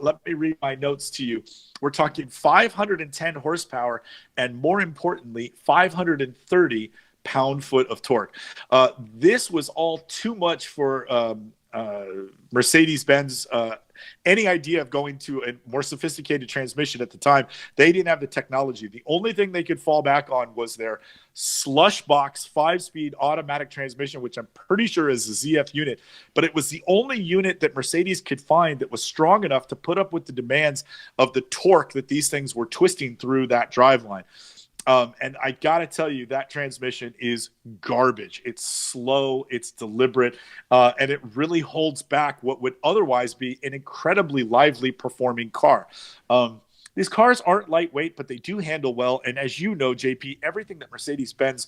Let me read my notes to you. We're talking 510 horsepower and, more importantly, 530 pound-foot of torque. This was all too much for Mercedes-Benz. Any idea of going to a more sophisticated transmission at the time. They didn't have the technology. The only thing they could fall back on was their slush box 5-speed automatic transmission, which I'm pretty sure is a ZF unit, but it was the only unit that Mercedes could find that was strong enough to put up with the demands of the torque that these things were twisting through that driveline. And I got to tell you, that transmission is garbage. It's slow, it's deliberate, and it really holds back what would otherwise be an incredibly lively performing car. These cars aren't lightweight, but they do handle well. And as you know, JP, everything that Mercedes-Benz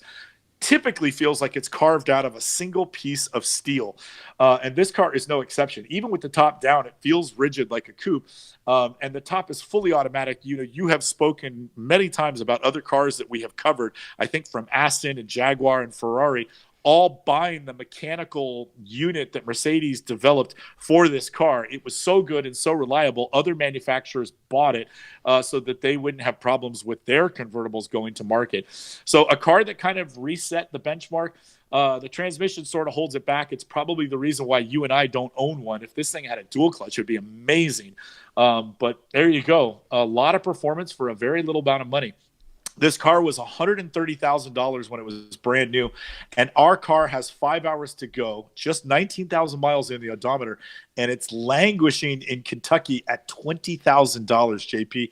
typically feels like it's carved out of a single piece of steel. And this car is no exception. Even with the top down, it feels rigid like a coupe. And the top is fully automatic. You have spoken many times about other cars that we have covered, I think from Aston and Jaguar and Ferrari, all buying the mechanical unit that Mercedes developed for this car. It was so good and so reliable. Other manufacturers bought it so that they wouldn't have problems with their convertibles going to market. So a car that kind of reset the benchmark. The transmission sort of holds it back. It's probably the reason why you and I don't own one. If this thing had a dual clutch, it would be amazing. But there you go. A lot of performance for a very little amount of money. This car was $130,000 when it was brand new, and our car has 5 hours to go, just 19,000 miles in the odometer, and it's languishing in Kentucky at $20,000, JP.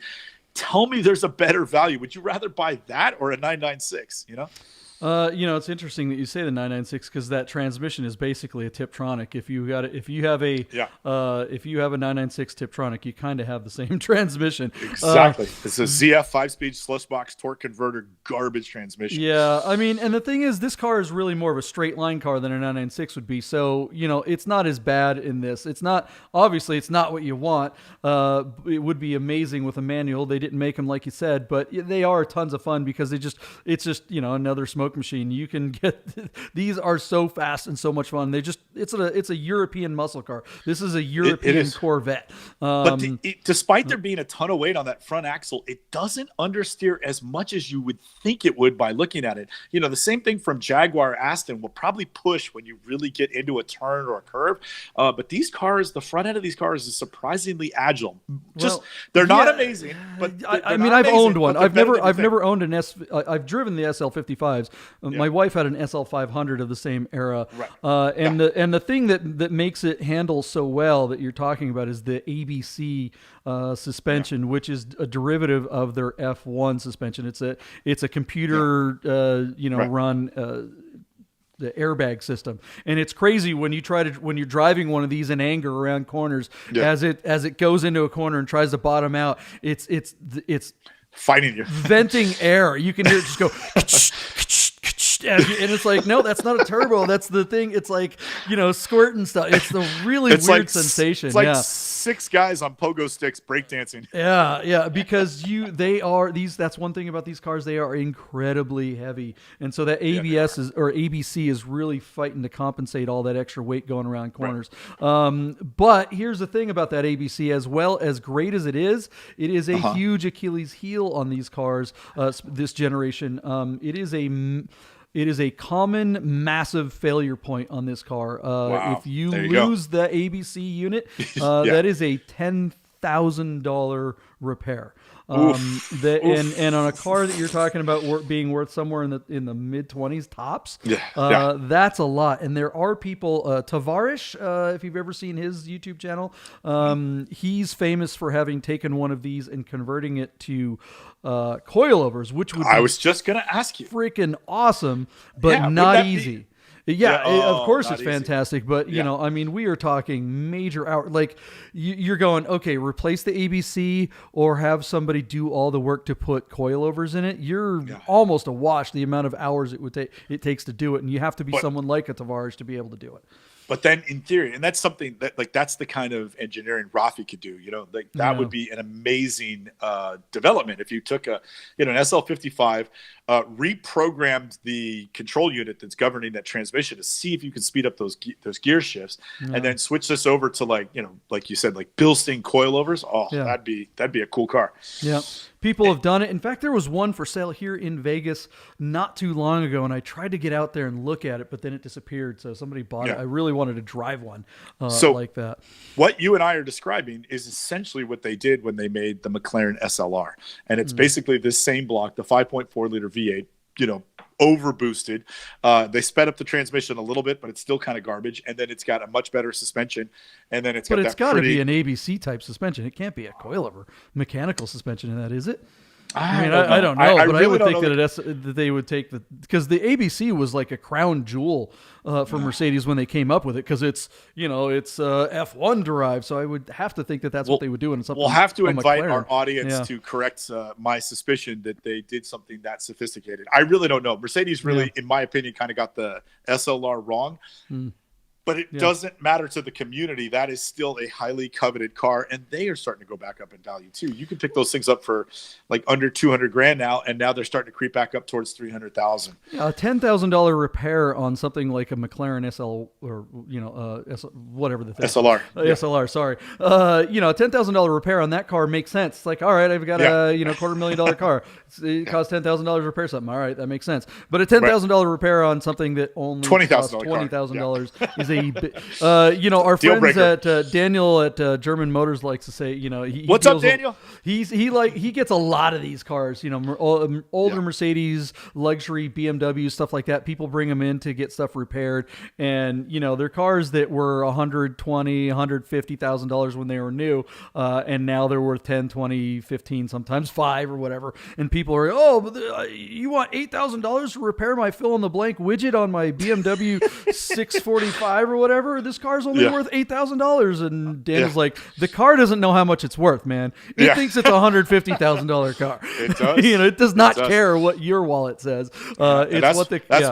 Tell me there's a better value. Would you rather buy that or a 996, It's interesting that you say the 996, because that transmission is basically a Tiptronic. If you have a 996 Tiptronic, you kind of have the same transmission. Exactly. It's a ZF 5-speed slush box torque converter garbage transmission. Yeah, I mean, and the thing is, this car is really more of a straight line car than a 996 would be. So it's not as bad in this. It's not what you want. It would be amazing with a manual. They didn't make them like you said, but they are tons of fun because it's just another smoke smoke machine. You can get these are so fast and so much fun. It's a European muscle car. This is a European Corvette. But despite there being a ton of weight on that front axle, it doesn't understeer as much as you would think it would by looking at it. You know, the same thing from Jaguar Aston will probably push when you really get into a turn or a curve. But these cars, the front end of these cars is surprisingly agile. They're not amazing, but I mean, I've owned one. I've never owned an I've driven the SL55s. My wife had an SL500 of the same era. Right. And the thing that makes it handle so well that you're talking about is the ABC suspension, which is a derivative of their F1 suspension. It's a computer run the airbag system, and it's crazy when you're driving one of these in anger around corners as it goes into a corner and tries to bottom out. It's fighting you, venting air. You can hear it just go. And it's like, no, that's not a turbo. That's the thing. It's like, squirting stuff. It's the really weird sensation. It's like 6 guys on pogo sticks breakdancing. Yeah, because that's one thing about these cars. They are incredibly heavy. And so that ABC is really fighting to compensate all that extra weight going around corners. Right. But here's the thing about that ABC, as well as great as it is a huge Achilles heel on these cars, this generation. It is a common massive failure point on this car. If you lose the ABC unit, that is a $10,000 repair. And on a car that you're talking about being worth somewhere in the mid-20s tops, that's a lot. And there are people, Tavares, if you've ever seen his YouTube channel, he's famous for having taken one of these and converting it to coilovers, which would I was just going to ask you. Freaking awesome, but not easy. Of course it's fantastic, but I mean, we are talking major hour. Like you're going, okay, replace the ABC or have somebody do all the work to put coilovers in it. You're almost awash the amount of hours it takes to do it, and you have to be someone like a Tavares to be able to do it. But then in theory, and that's something that that's the kind of engineering Rafi could do, that would be an amazing development. If you took an SL55, reprogrammed the control unit that's governing that transmission to see if you could speed up those gear shifts, and then switch this over to like you said, like Bilstein coilovers. That'd be a cool car. Yeah. People have done it. In fact, there was one for sale here in Vegas not too long ago, and I tried to get out there and look at it, but then it disappeared. So somebody bought it. I really wanted to drive one like that. What you and I are describing is essentially what they did when they made the McLaren SLR. And it's basically this same block, the 5.4 liter V8, over boosted. They sped up the transmission a little bit, but it's still kind of garbage. And then it's got a much better suspension. And then it's got to be an ABC type suspension. It can't be a coilover mechanical suspension in that, is it? I don't know, but I would think that they would take because the ABC was like a crown jewel for Mercedes when they came up with it, because it's F1 derived. So I would have to think that's what they would do in something. We'll have to invite our audience to correct my suspicion that they did something that sophisticated. I really don't know. Mercedes really, in my opinion, kind of got the SLR wrong. But it doesn't matter to the community. That is still a highly coveted car, and they are starting to go back up in value too. You can pick those things up for like under $200,000 now, and now they're starting to creep back up towards $300,000. A $10,000 repair on something like a McLaren SL or whatever the thing. SLR. SLR. Sorry. A $10,000 repair on that car makes sense. It's like, all right, I've got a $250,000 car. It costs $10,000 to repair something. All right, that makes sense. But a $10,000 repair on something that only costs $20,000 is our friends at Daniel at German Motors likes to say, what's up, Daniel? He gets a lot of these cars, older Mercedes, luxury BMW, stuff like that. People bring them in to get stuff repaired, and they're cars that were $120,000, $150,000 when they were new, and now they're worth 10, 20, 15, sometimes 5 or whatever. And people are, you want $8,000 to repair my fill in the blank widget on my BMW 645 or whatever? This car's only worth $8,000. And Daniel's like, the car doesn't know how much it's worth, man. It thinks it's a $150,000 car. It does. It does not care what your wallet says. That's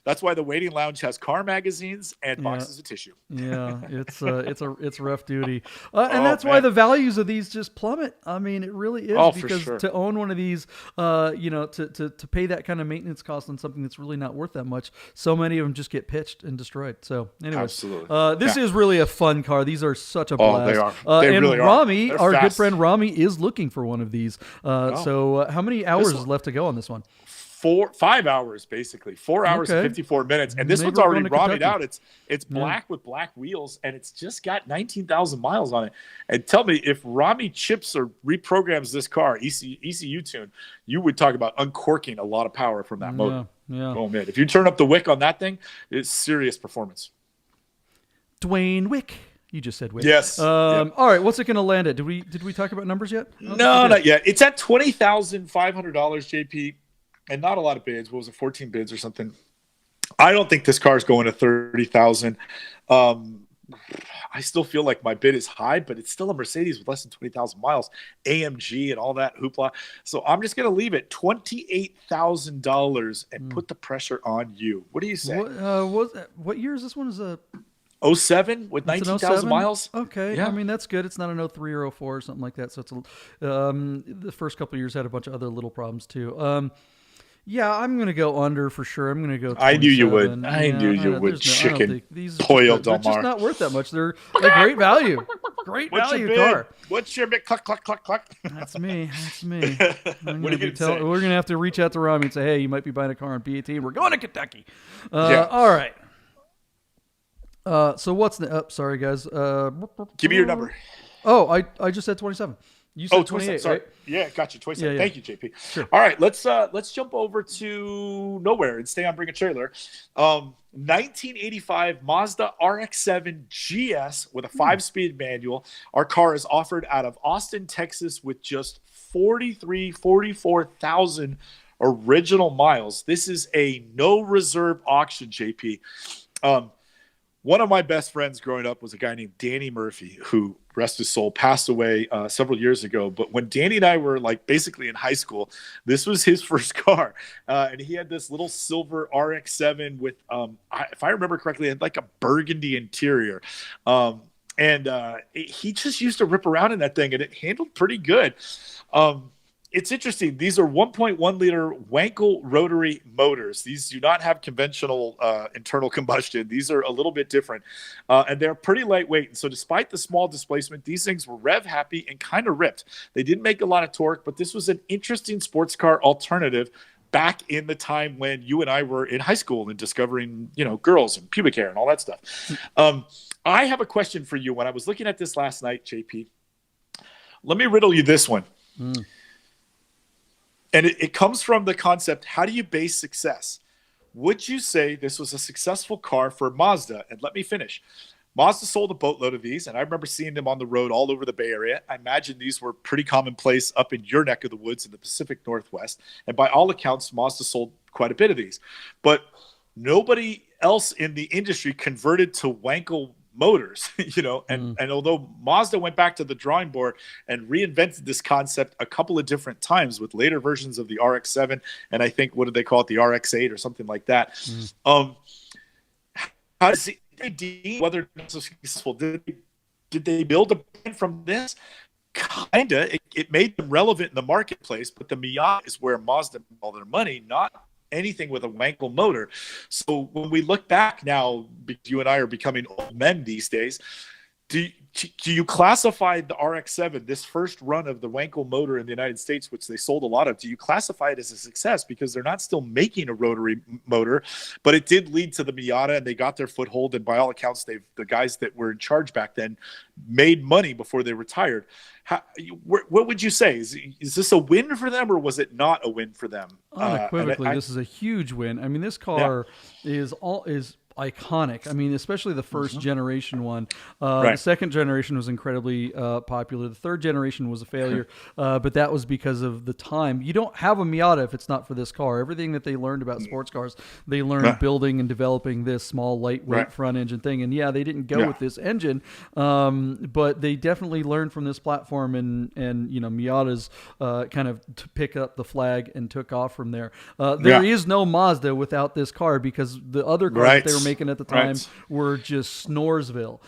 why That's why the waiting lounge has car magazines and Yeah. boxes of tissue. Yeah, it's rough duty, and Oh, that's why man. the values of these just plummet. I mean, it really is, Oh, for because sure. to own one of these, to pay that kind of maintenance cost on something that's really not worth that much, so many of them just get pitched and destroyed. So, anyways, Absolutely. this is really a fun car. These are such a Oh, blast. they are. They and really are. Rami, They're our good fast. friend Rami, is looking for one of these. So, how many hours one- is left to go on this one? 5 hours, basically 4 hours and Okay. 54 minutes. And this Maybe one's we're already going to Rami'd Kentucky. out. It's black with black wheels, and it's just got 19,000 miles on it. And tell me, if Rami chips or reprograms this car, ECU tune, you would talk about uncorking a lot of power from that motor. Yeah. Oh man, if you turn up the wick on that thing, it's serious performance. Dwayne Wick. You just said Wick. Yes. All right. What's it going to land at? Did we talk about numbers yet? I don't think No, we did. not yet. It's at $20,500, JP, and not a lot of bids. What was it, 14 bids or something? I don't think this car is going to 30,000. I still feel like my bid is high, but it's still a Mercedes with less than 20,000 miles, AMG and all that hoopla. So I'm just going to leave it $28,000 and put the pressure on you. What do you say? What year is this one? Is a 07 with it's an 19,000 07? miles? Okay. Yeah. I mean, that's good. It's not an 03 or 04 or something like that. So it's the first couple of years had a bunch of other little problems too. Yeah, I'm going to go under for sure. I'm going to go 27. I knew you would. I knew you would. I don't Chicken. think these Pollo they're Del just Mar. not worth that much. They're great value. Great What's value your bid? car. What's your bid? Cluck, cluck, cluck, cluck. That's me. What are you gonna say? We're going to have to reach out to Rami and say, hey, you might be buying a car on P18. We're going to Kentucky. Yeah. All right. So what's the sorry guys. Give me your number. Oh, I just said 27. You said 28, sorry. right? Yeah, gotcha. 27. Yeah. Thank you, JP. Sure. All right, let's jump over to nowhere and stay on Bring a Trailer. 1985 Mazda RX-7 GS with a 5-speed manual. Our car is offered out of Austin, Texas, with just 44,000 original miles. This is a no reserve auction, JP. One of my best friends growing up was a guy named Danny Murphy, who, rest his soul, passed away several years ago. But when Danny and I were like basically in high school, this was his first car. And he had this little silver RX-7 with, if I remember correctly, it had like a burgundy interior. He just used to rip around in that thing, and it handled pretty good. It's interesting. These are 1.1 liter Wankel rotary motors. These do not have conventional internal combustion. These are a little bit different, and they're pretty lightweight. And so despite the small displacement, these things were rev happy and kind of ripped. They didn't make a lot of torque, but this was an interesting sports car alternative back in the time when you and I were in high school and discovering, girls and pubic hair and all that stuff. I have a question for you. When I was looking at this last night, JP, let me riddle you this one. And it comes from the concept, how do you base success? Would you say this was a successful car for Mazda? And let me finish. Mazda sold a boatload of these, and I remember seeing them on the road all over the Bay Area. I imagine these were pretty commonplace up in your neck of the woods in the Pacific Northwest. And by all accounts, Mazda sold quite a bit of these. But nobody else in the industry converted to Wankel motors, and although Mazda went back to the drawing board and reinvented this concept a couple of different times with later versions of the RX-7, and I think, what did they call it, the RX-8 or something like that. How does it deem whether it's successful? Did they build a brand from this? Kinda. It made them relevant in the marketplace, but the Miata is where Mazda made all their money, not anything with a Wankel motor. So when we look back now, you and I are becoming old men these days, do you classify the RX-7, this first run of the Wankel motor in the United States, which they sold a lot of, do you classify it as a success? Because they're not still making a rotary motor, but it did lead to the Miata, and they got their foothold, and by all accounts, the guys that were in charge back then made money before they retired. What would you say? Is this a win for them, or was it not a win for them? Unequivocally, this is a huge win. I mean, this car is iconic. I mean, especially the first generation one. Right. The second generation was incredibly popular. The third generation was a failure, but that was because of the time. You don't have a Miata if it's not for this car. Everything that they learned about sports cars, they learned building and developing this small, lightweight front engine thing. And yeah, they didn't go with this engine, but they definitely learned from this platform, and Miatas kind of pick up the flag and took off from there. There is no Mazda without this car, because the other cars that they were making at the time were just Snoresville.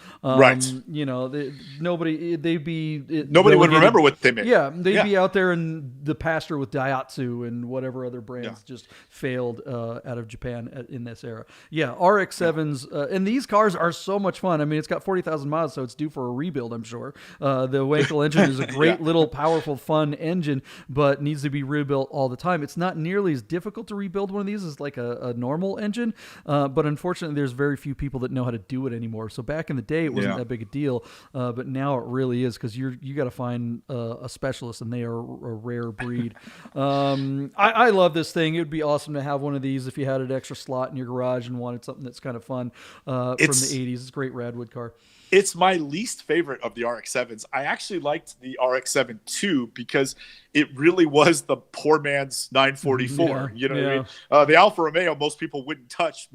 Nobody would remember what they made. Yeah, they'd be out there in the pasture with Daihatsu and whatever other brands just failed out of Japan in this era. Yeah, RX-7s, and these cars are so much fun. I mean, it's got 40,000 miles, so it's due for a rebuild, I'm sure. The Wankel engine is a great little, powerful, fun engine, but needs to be rebuilt all the time. It's not nearly as difficult to rebuild one of these as like a normal engine, but unfortunately, there's very few people that know how to do it anymore. So back in the day, it wasn't that big a deal, but now it really is, because you got to find a specialist, and they are a rare breed. I love this thing. It would be awesome to have one of these if you had an extra slot in your garage and wanted something that's kind of fun from the 80s. It's a great Radwood car. It's my least favorite of the RX-7s. I actually liked the RX-7 too, because it really was the poor man's 944. You know what I mean? The Alfa Romeo, most people wouldn't touch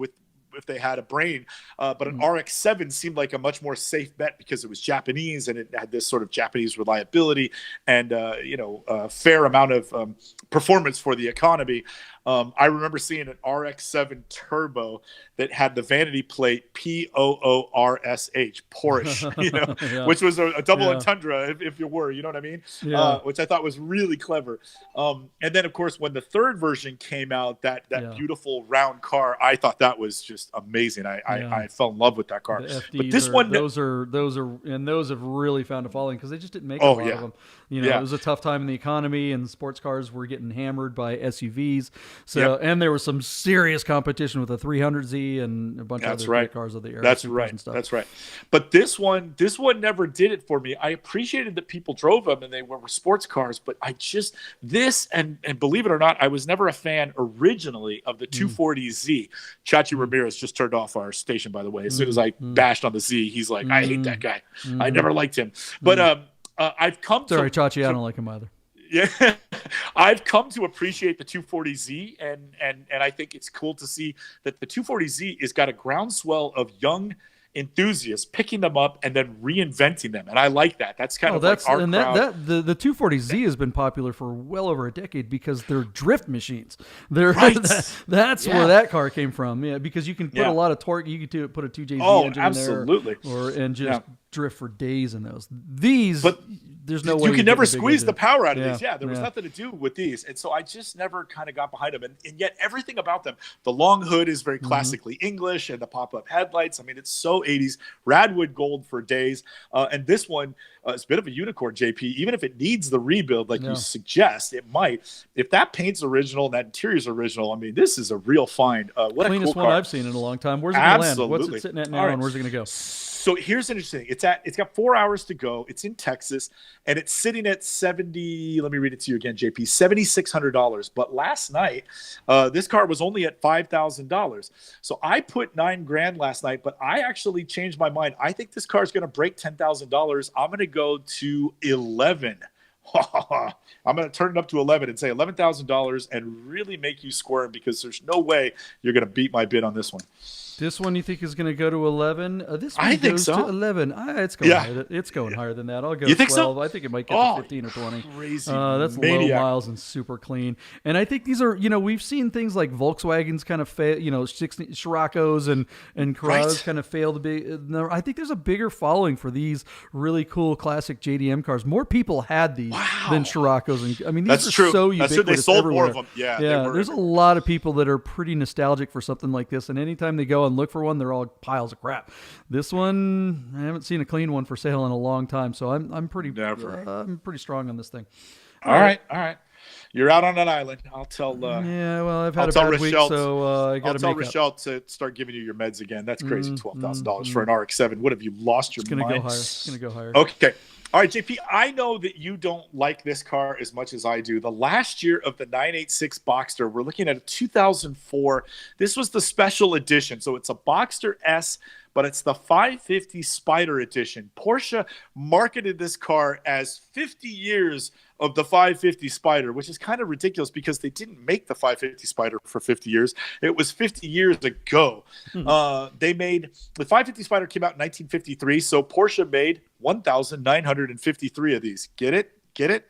if they had a brain, but an RX-7 seemed like a much more safe bet, because it was Japanese and it had this sort of Japanese reliability and a fair amount of performance for the economy. I remember seeing an RX-7 Turbo that had the vanity plate POORSH, Porsche, which was a double entendre, if you were, you know what I mean? Which I thought was really clever. And then, of course, when the third version came out, that beautiful round car, I thought that was just amazing. I fell in love with that car. But this those have really found a following, because they just didn't make a lot of them. It was a tough time in the economy, and sports cars were getting hammered by SUVs. So, and there was some serious competition with the 300Z and a bunch of other great cars of the era. That's right. But this one never did it for me. I appreciated that people drove them and they were sports cars, but and believe it or not, I was never a fan originally of the 240Z. Chachi Ramirez just turned off our station, by the way. As soon as I bashed on the Z, he's like, I hate that guy. I never liked him. But I've come to... Sorry, Chachi, I don't like him either. Yeah, I've come to appreciate the 240Z, and I think it's cool to see that the 240Z has got a groundswell of young enthusiasts picking them up and then reinventing them, and I like that. That's kind of like our crowd. The 240Z has been popular for well over a decade because they're drift machines. They're that's where that car came from. Yeah, because you can put a lot of torque. You can put a 2JZ engine absolutely. in there, and just drift for days in those. There's no way you can never squeeze the power out of these. There was nothing to do with these, and so I just never kind of got behind them. And yet everything about them, the long hood is very classically English, and the pop-up headlights. I mean, it's so 80s. Radwood gold for days, and this one is a bit of a unicorn, JP. Even if it needs the rebuild, like you suggest, it might. If that paint's original and that interior's original, I mean, this is a real find. What cleanest a cool car. one I've seen in a long time. Where's it going to land? What's it sitting at now, and where's it going to go? So here's interesting. It's got 4 hours to go. It's in Texas, and it's sitting at $70. Let me read it to you again, JP. $7,600. But last night, this car was only at $5,000. So I put $9,000 last night, but I actually changed my mind. I think this car is going to break $10,000. I'm going to go to 11. I'm going to turn it up to 11 and say $11,000 and really make you squirm, because there's no way you're going to beat my bid on this one. This one you think is going to go to 11? This one I think goes so. to 11. It's going higher. It's going higher than that. I'll go 12. Think so? I think it might get to 15 or 20. Crazy that's maniac. Low miles and super clean. And I think these are, we've seen things like Volkswagens kind of fail, Scirocco's and Corrados kind of fail to be. I think there's a bigger following for these really cool classic JDM cars. More people had these than Scirocco's. And I mean, these are so ubiquitous. That's true. They sold more of them. Yeah. There's a lot of people that are pretty nostalgic for something like this. And anytime they go and look for one, they're all piles of crap. This one, I haven't seen a clean one for sale in a long time, so I'm pretty strong on this thing. All right. You're out on an island. I'll tell. I've had a bad week, so I got to make up. I'll tell Rochelle to start giving you your meds again. That's crazy. $12,000 for an RX-7. What have you lost your mind? It's gonna go higher. Okay. All right, JP, I know that you don't like this car as much as I do. The last year of the 986 Boxster, we're looking at a 2004. This was the special edition. So it's a Boxster S, but it's the 550 Spyder edition. Porsche marketed this car as 50 years of the 550 Spyder, which is kind of ridiculous because they didn't make the 550 Spyder for 50 years. It was 50 years ago. They made the 550 Spyder came out in 1953, so Porsche made 1,953 of these. Get it? Get it?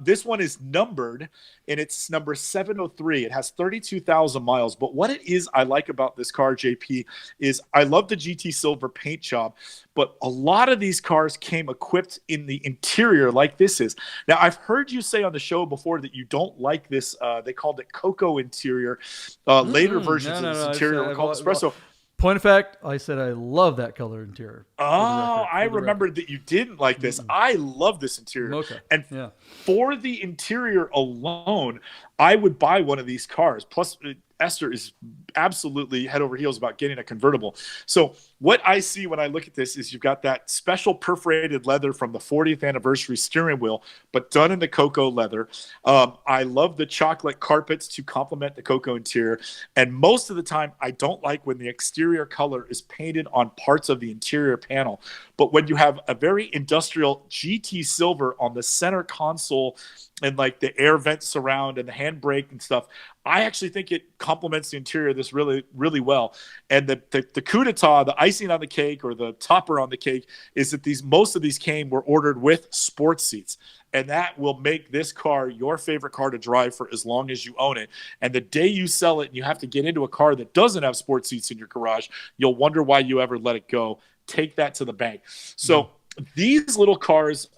This one is numbered, and it's number 703. It has 32,000 miles. But what it is I like about this car, JP, is I love the GT Silver paint job, but a lot of these cars came equipped in the interior like this is. Now, I've heard you say on the show before that you don't like this. They called it Cocoa interior. Later versions of this interior were called Espresso. Point of fact, I said I love that color interior. I remembered that you didn't like this. I love this interior. Okay. And for the interior alone, I would buy one of these cars. Plus, Esther is absolutely head over heels about getting a convertible. So what I see when I look at this is you've got that special perforated leather from the 40th anniversary steering wheel, but done in the cocoa leather. I love the chocolate carpets to complement the cocoa interior. And most of the time, I don't like when the exterior color is painted on parts of the interior panel. But when you have a very industrial GT silver on the center console and like the air vent surround and the handbrake and stuff, I actually think it complements the interior of this really, really well. And the coup d'etat, the icing on the cake or the topper on the cake is that most of these were ordered with sports seats. And that will make this car your favorite car to drive for as long as you own it. And the day you sell it and you have to get into a car that doesn't have sports seats in your garage, you'll wonder why you ever let it go. Take that to the bank. So these little cars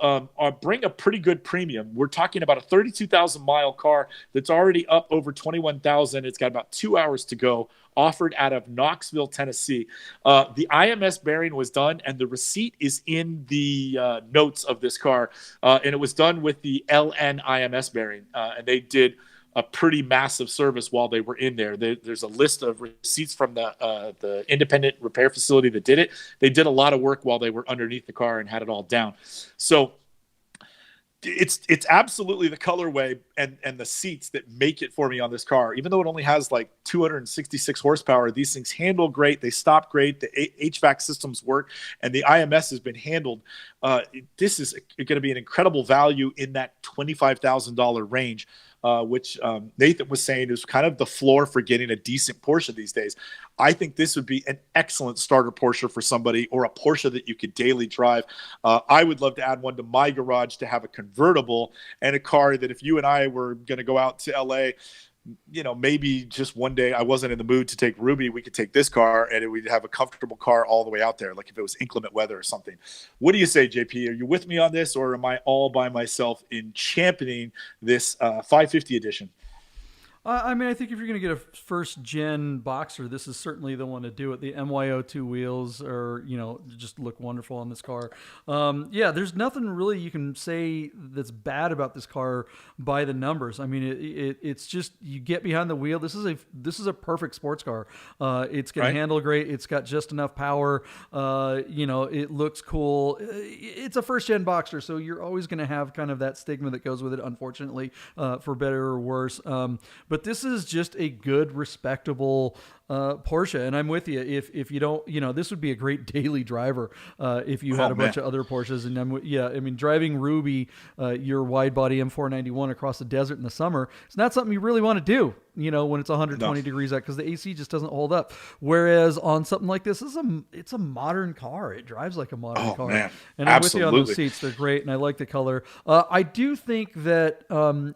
bring a pretty good premium. We're talking about a 32,000 mile car that's already up over 21,000. It's got about 2 hours to go, offered out of Knoxville, Tennessee. The IMS bearing was done, and the receipt is in the notes of this car. And it was done with the LN IMS bearing. And they did a pretty massive service while they were in there. There's a list of receipts from the independent repair facility that did it. They did a lot of work while they were underneath the car and had it all down. So it's absolutely the colorway and the seats that make it for me on this car. Even though it only has like 266 horsepower, these things handle great. They stop great. The HVAC systems work, and the IMS has been handled. This is going to be an incredible value in that $25,000 range. Which Nathan was saying is kind of the floor for getting a decent Porsche these days. I think this would be an excellent starter Porsche for somebody, or a Porsche that you could daily drive. I would love to add one to my garage to have a convertible and a car that if you and I were going to go out to LA, maybe just one day I wasn't in the mood to take Ruby, we could take this car and we'd have a comfortable car all the way out there, like if it was inclement weather or something. What do you say, JP? Are you with me on this, or am I all by myself in championing this 550 edition? I mean, I think if you're going to get a first-gen Boxster, this is certainly the one to do it. The MYO2 wheels are, just look wonderful on this car. There's nothing really you can say that's bad about this car by the numbers. I mean, it's just you get behind the wheel. This is a perfect sports car. It's going to handle great. It's got just enough power. It looks cool. It's a first-gen Boxster, so you're always going to have kind of that stigma that goes with it, unfortunately, for better or worse. But this is just a good, respectable Porsche, and I'm with you. If you don't, this would be a great daily driver if you had a bunch of other Porsches. And driving Ruby, your wide body M491 across the desert in the summer, it's not something you really want to do. When it's 120 degrees out, because the AC just doesn't hold up. Whereas on something like this, it's a modern car. It drives like a modern car. Man. And I'm with you on those seats. They're great, and I like the color. I do think that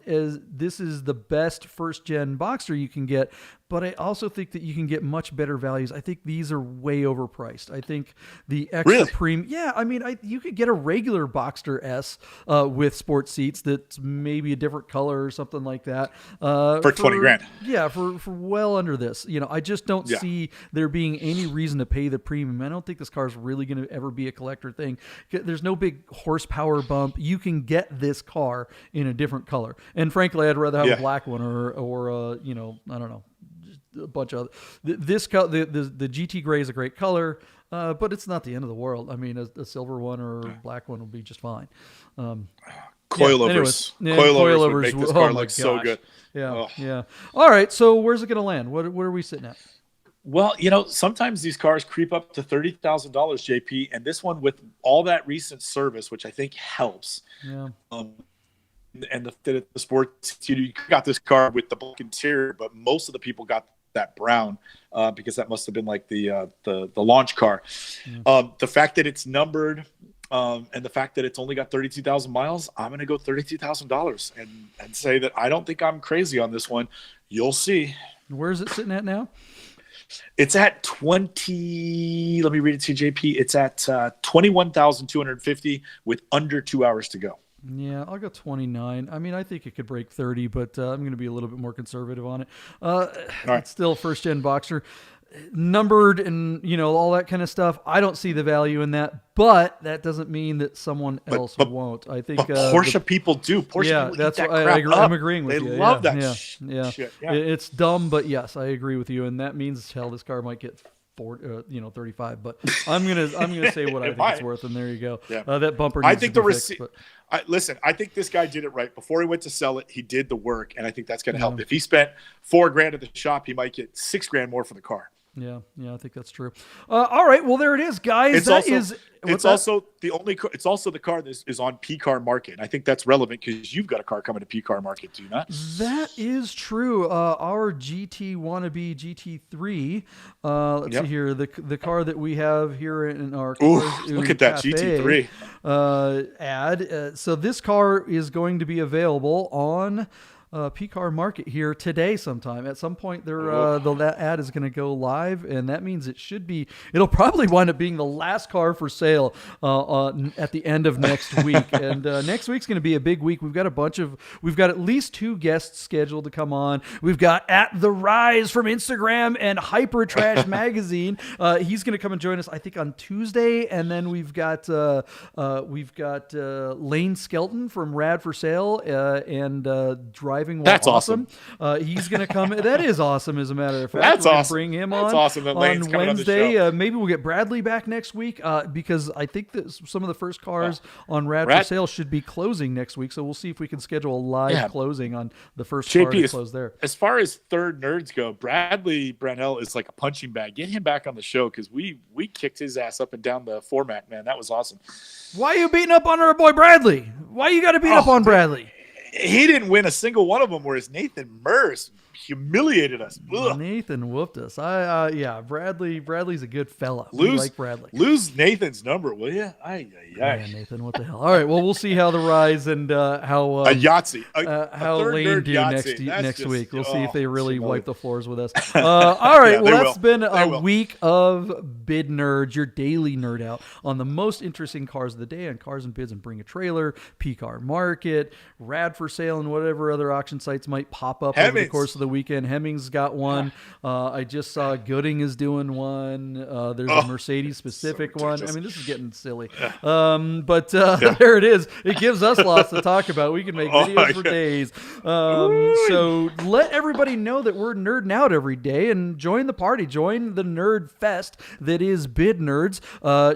as this is the best first-gen Boxster you can get, but I also think that you can get much better values. I think these are way overpriced. I think the extra premium. Yeah, I mean, you could get a regular Boxster S with sports seats that's maybe a different color or something like that. For 20 grand. Yeah, for well under this. I just don't see there being any reason to pay the premium. I don't think this car is really going to ever be a collector thing. There's no big horsepower bump. You can get this car in a different color. And frankly, I'd rather have a black one or I don't know, a bunch of the GT gray is a great color, but it's not the end of the world. I mean, a silver one or a black one will be just fine. Coilovers. Coilovers would make this car look so good. Yeah. All right. So where's it going to land? What are we sitting at? Well, sometimes these cars creep up to $30,000, JP, and this one with all that recent service, which I think helps. Yeah. And the sports, you got this car with the black interior, but most of the people got that brown because that must have been like the launch car. Yeah. The fact that it's numbered and the fact that it's only got 32,000 miles, I'm going to go $32,000 and say that I don't think I'm crazy on this one. You'll see. Where's it sitting at now? It's at 20. Let me read it to you, JP. It's at 21,250 with under 2 hours to go. Yeah, I'll go 29. I mean, I think it could break 30, but I'm going to be a little bit more conservative on it. It's still first-gen Boxster. Numbered and, all that kind of stuff. I don't see the value in that, but that doesn't mean that someone else won't. I think Porsche people do. Porsche people that's eat that what crap up. I'm agreeing with you. They love that shit. Yeah. It's dumb, but yes, I agree with you. And that means, hell, this car might get 35, but I'm gonna say what I think it's worth, and there you go. Yeah. That bumper needs to be fixed, listen, I think this guy did it right. Before he went to sell it, he did the work, and I think that's going to help. If he spent $4,000 at the shop, he might get $6,000 more for the car. Yeah, I think that's true. All right, well there it is, guys. It's also the car that is on P Car Market. And I think that's relevant because you've got a car coming to P Car Market, do you not? That is true. Our GT wannabe GT3. Let's see here, the car that we have here in our look at that GT3 ad. So this car is going to be available on P-Car Market here today sometime. At some point that ad is going to go live, and that means it'll probably wind up being the last car for sale at the end of next week. And next week's going to be a big week. We've got at least 2 guests scheduled to come on. We've got At The Rise from Instagram and Hyper Trash Magazine. He's going to come and join us, I think, on Tuesday. And then we've got Lane Skelton from Rad for Sale and Driving While That's awesome. He's going to come. That is awesome, as a matter of fact. That's awesome. Bring him That's on awesome that Lane's on coming Wednesday. on the show. Maybe we'll get Bradley back next week because I think that some of the first cars on Rad for Sale should be closing next week. So we'll see if we can schedule a live closing on the first car to close there. As far as third nerds go, Bradley Brownell is like a punching bag. Get him back on the show because we kicked his ass up and down the format, man. That was awesome. Why are you beating up on our boy Bradley? Why you got to beat up on Bradley? He didn't win a single one of them, whereas Nathan Merce humiliated us. Ugh. Nathan whooped us. Bradley's a good fella. We like Bradley. Lose Nathan's number, will you? Yeah, Nathan, what the hell? All right, well, we'll see how the Rise and how Yahtzee, how Lane do Yahtzee. next week. We'll see if they really wipe the floors with us. All right, well, that's been a week of Bid Nerds, your daily nerd out on the most interesting cars of the day on Cars and Bids and Bring a Trailer, P-Car Market, Rad for Sale, and whatever other auction sites might pop up over the course of the weekend. Hemmings got one. I just saw Gooding is doing one. There's a Mercedes specific one. I mean, this is getting silly. But there it is. It gives us lots to talk about. We can make videos for days. So let everybody know that we're nerding out every day and join the party. Join the nerd fest that is Bid Nerds.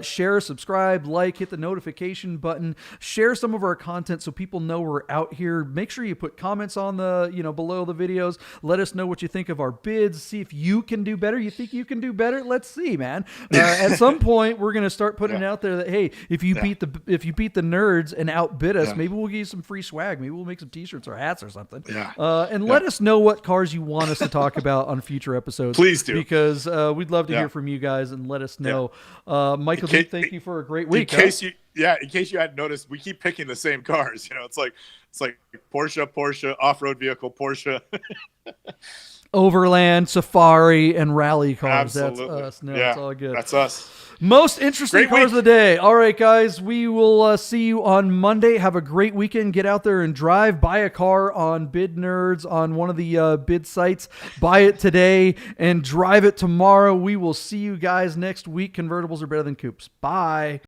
Share, subscribe, like, hit the notification button. Share some of our content so people know we're out here. Make sure you put comments on the below the videos. Let us know what you think of our bids. See if you can do better. You think you can do better? Let's see, man. At some point, we're gonna start putting it out there that hey, if you beat the nerds and outbid us, maybe we'll give you some free swag. Maybe we'll make some T-shirts or hats or something. And let us know what cars you want us to talk about on future episodes. Please do, because we'd love to hear from you guys and let us know. Michael, thank you for a great week. In case you hadn't noticed, we keep picking the same cars. It's like Porsche, off-road vehicle, Porsche. Overland, Safari, and rally cars. Absolutely. That's us. No, it's all good. That's us. Most interesting cars of the day. All right, guys. We will see you on Monday. Have a great weekend. Get out there and drive. Buy a car on Bid Nerds on one of the bid sites. Buy it today and drive it tomorrow. We will see you guys next week. Convertibles are better than coupes. Bye.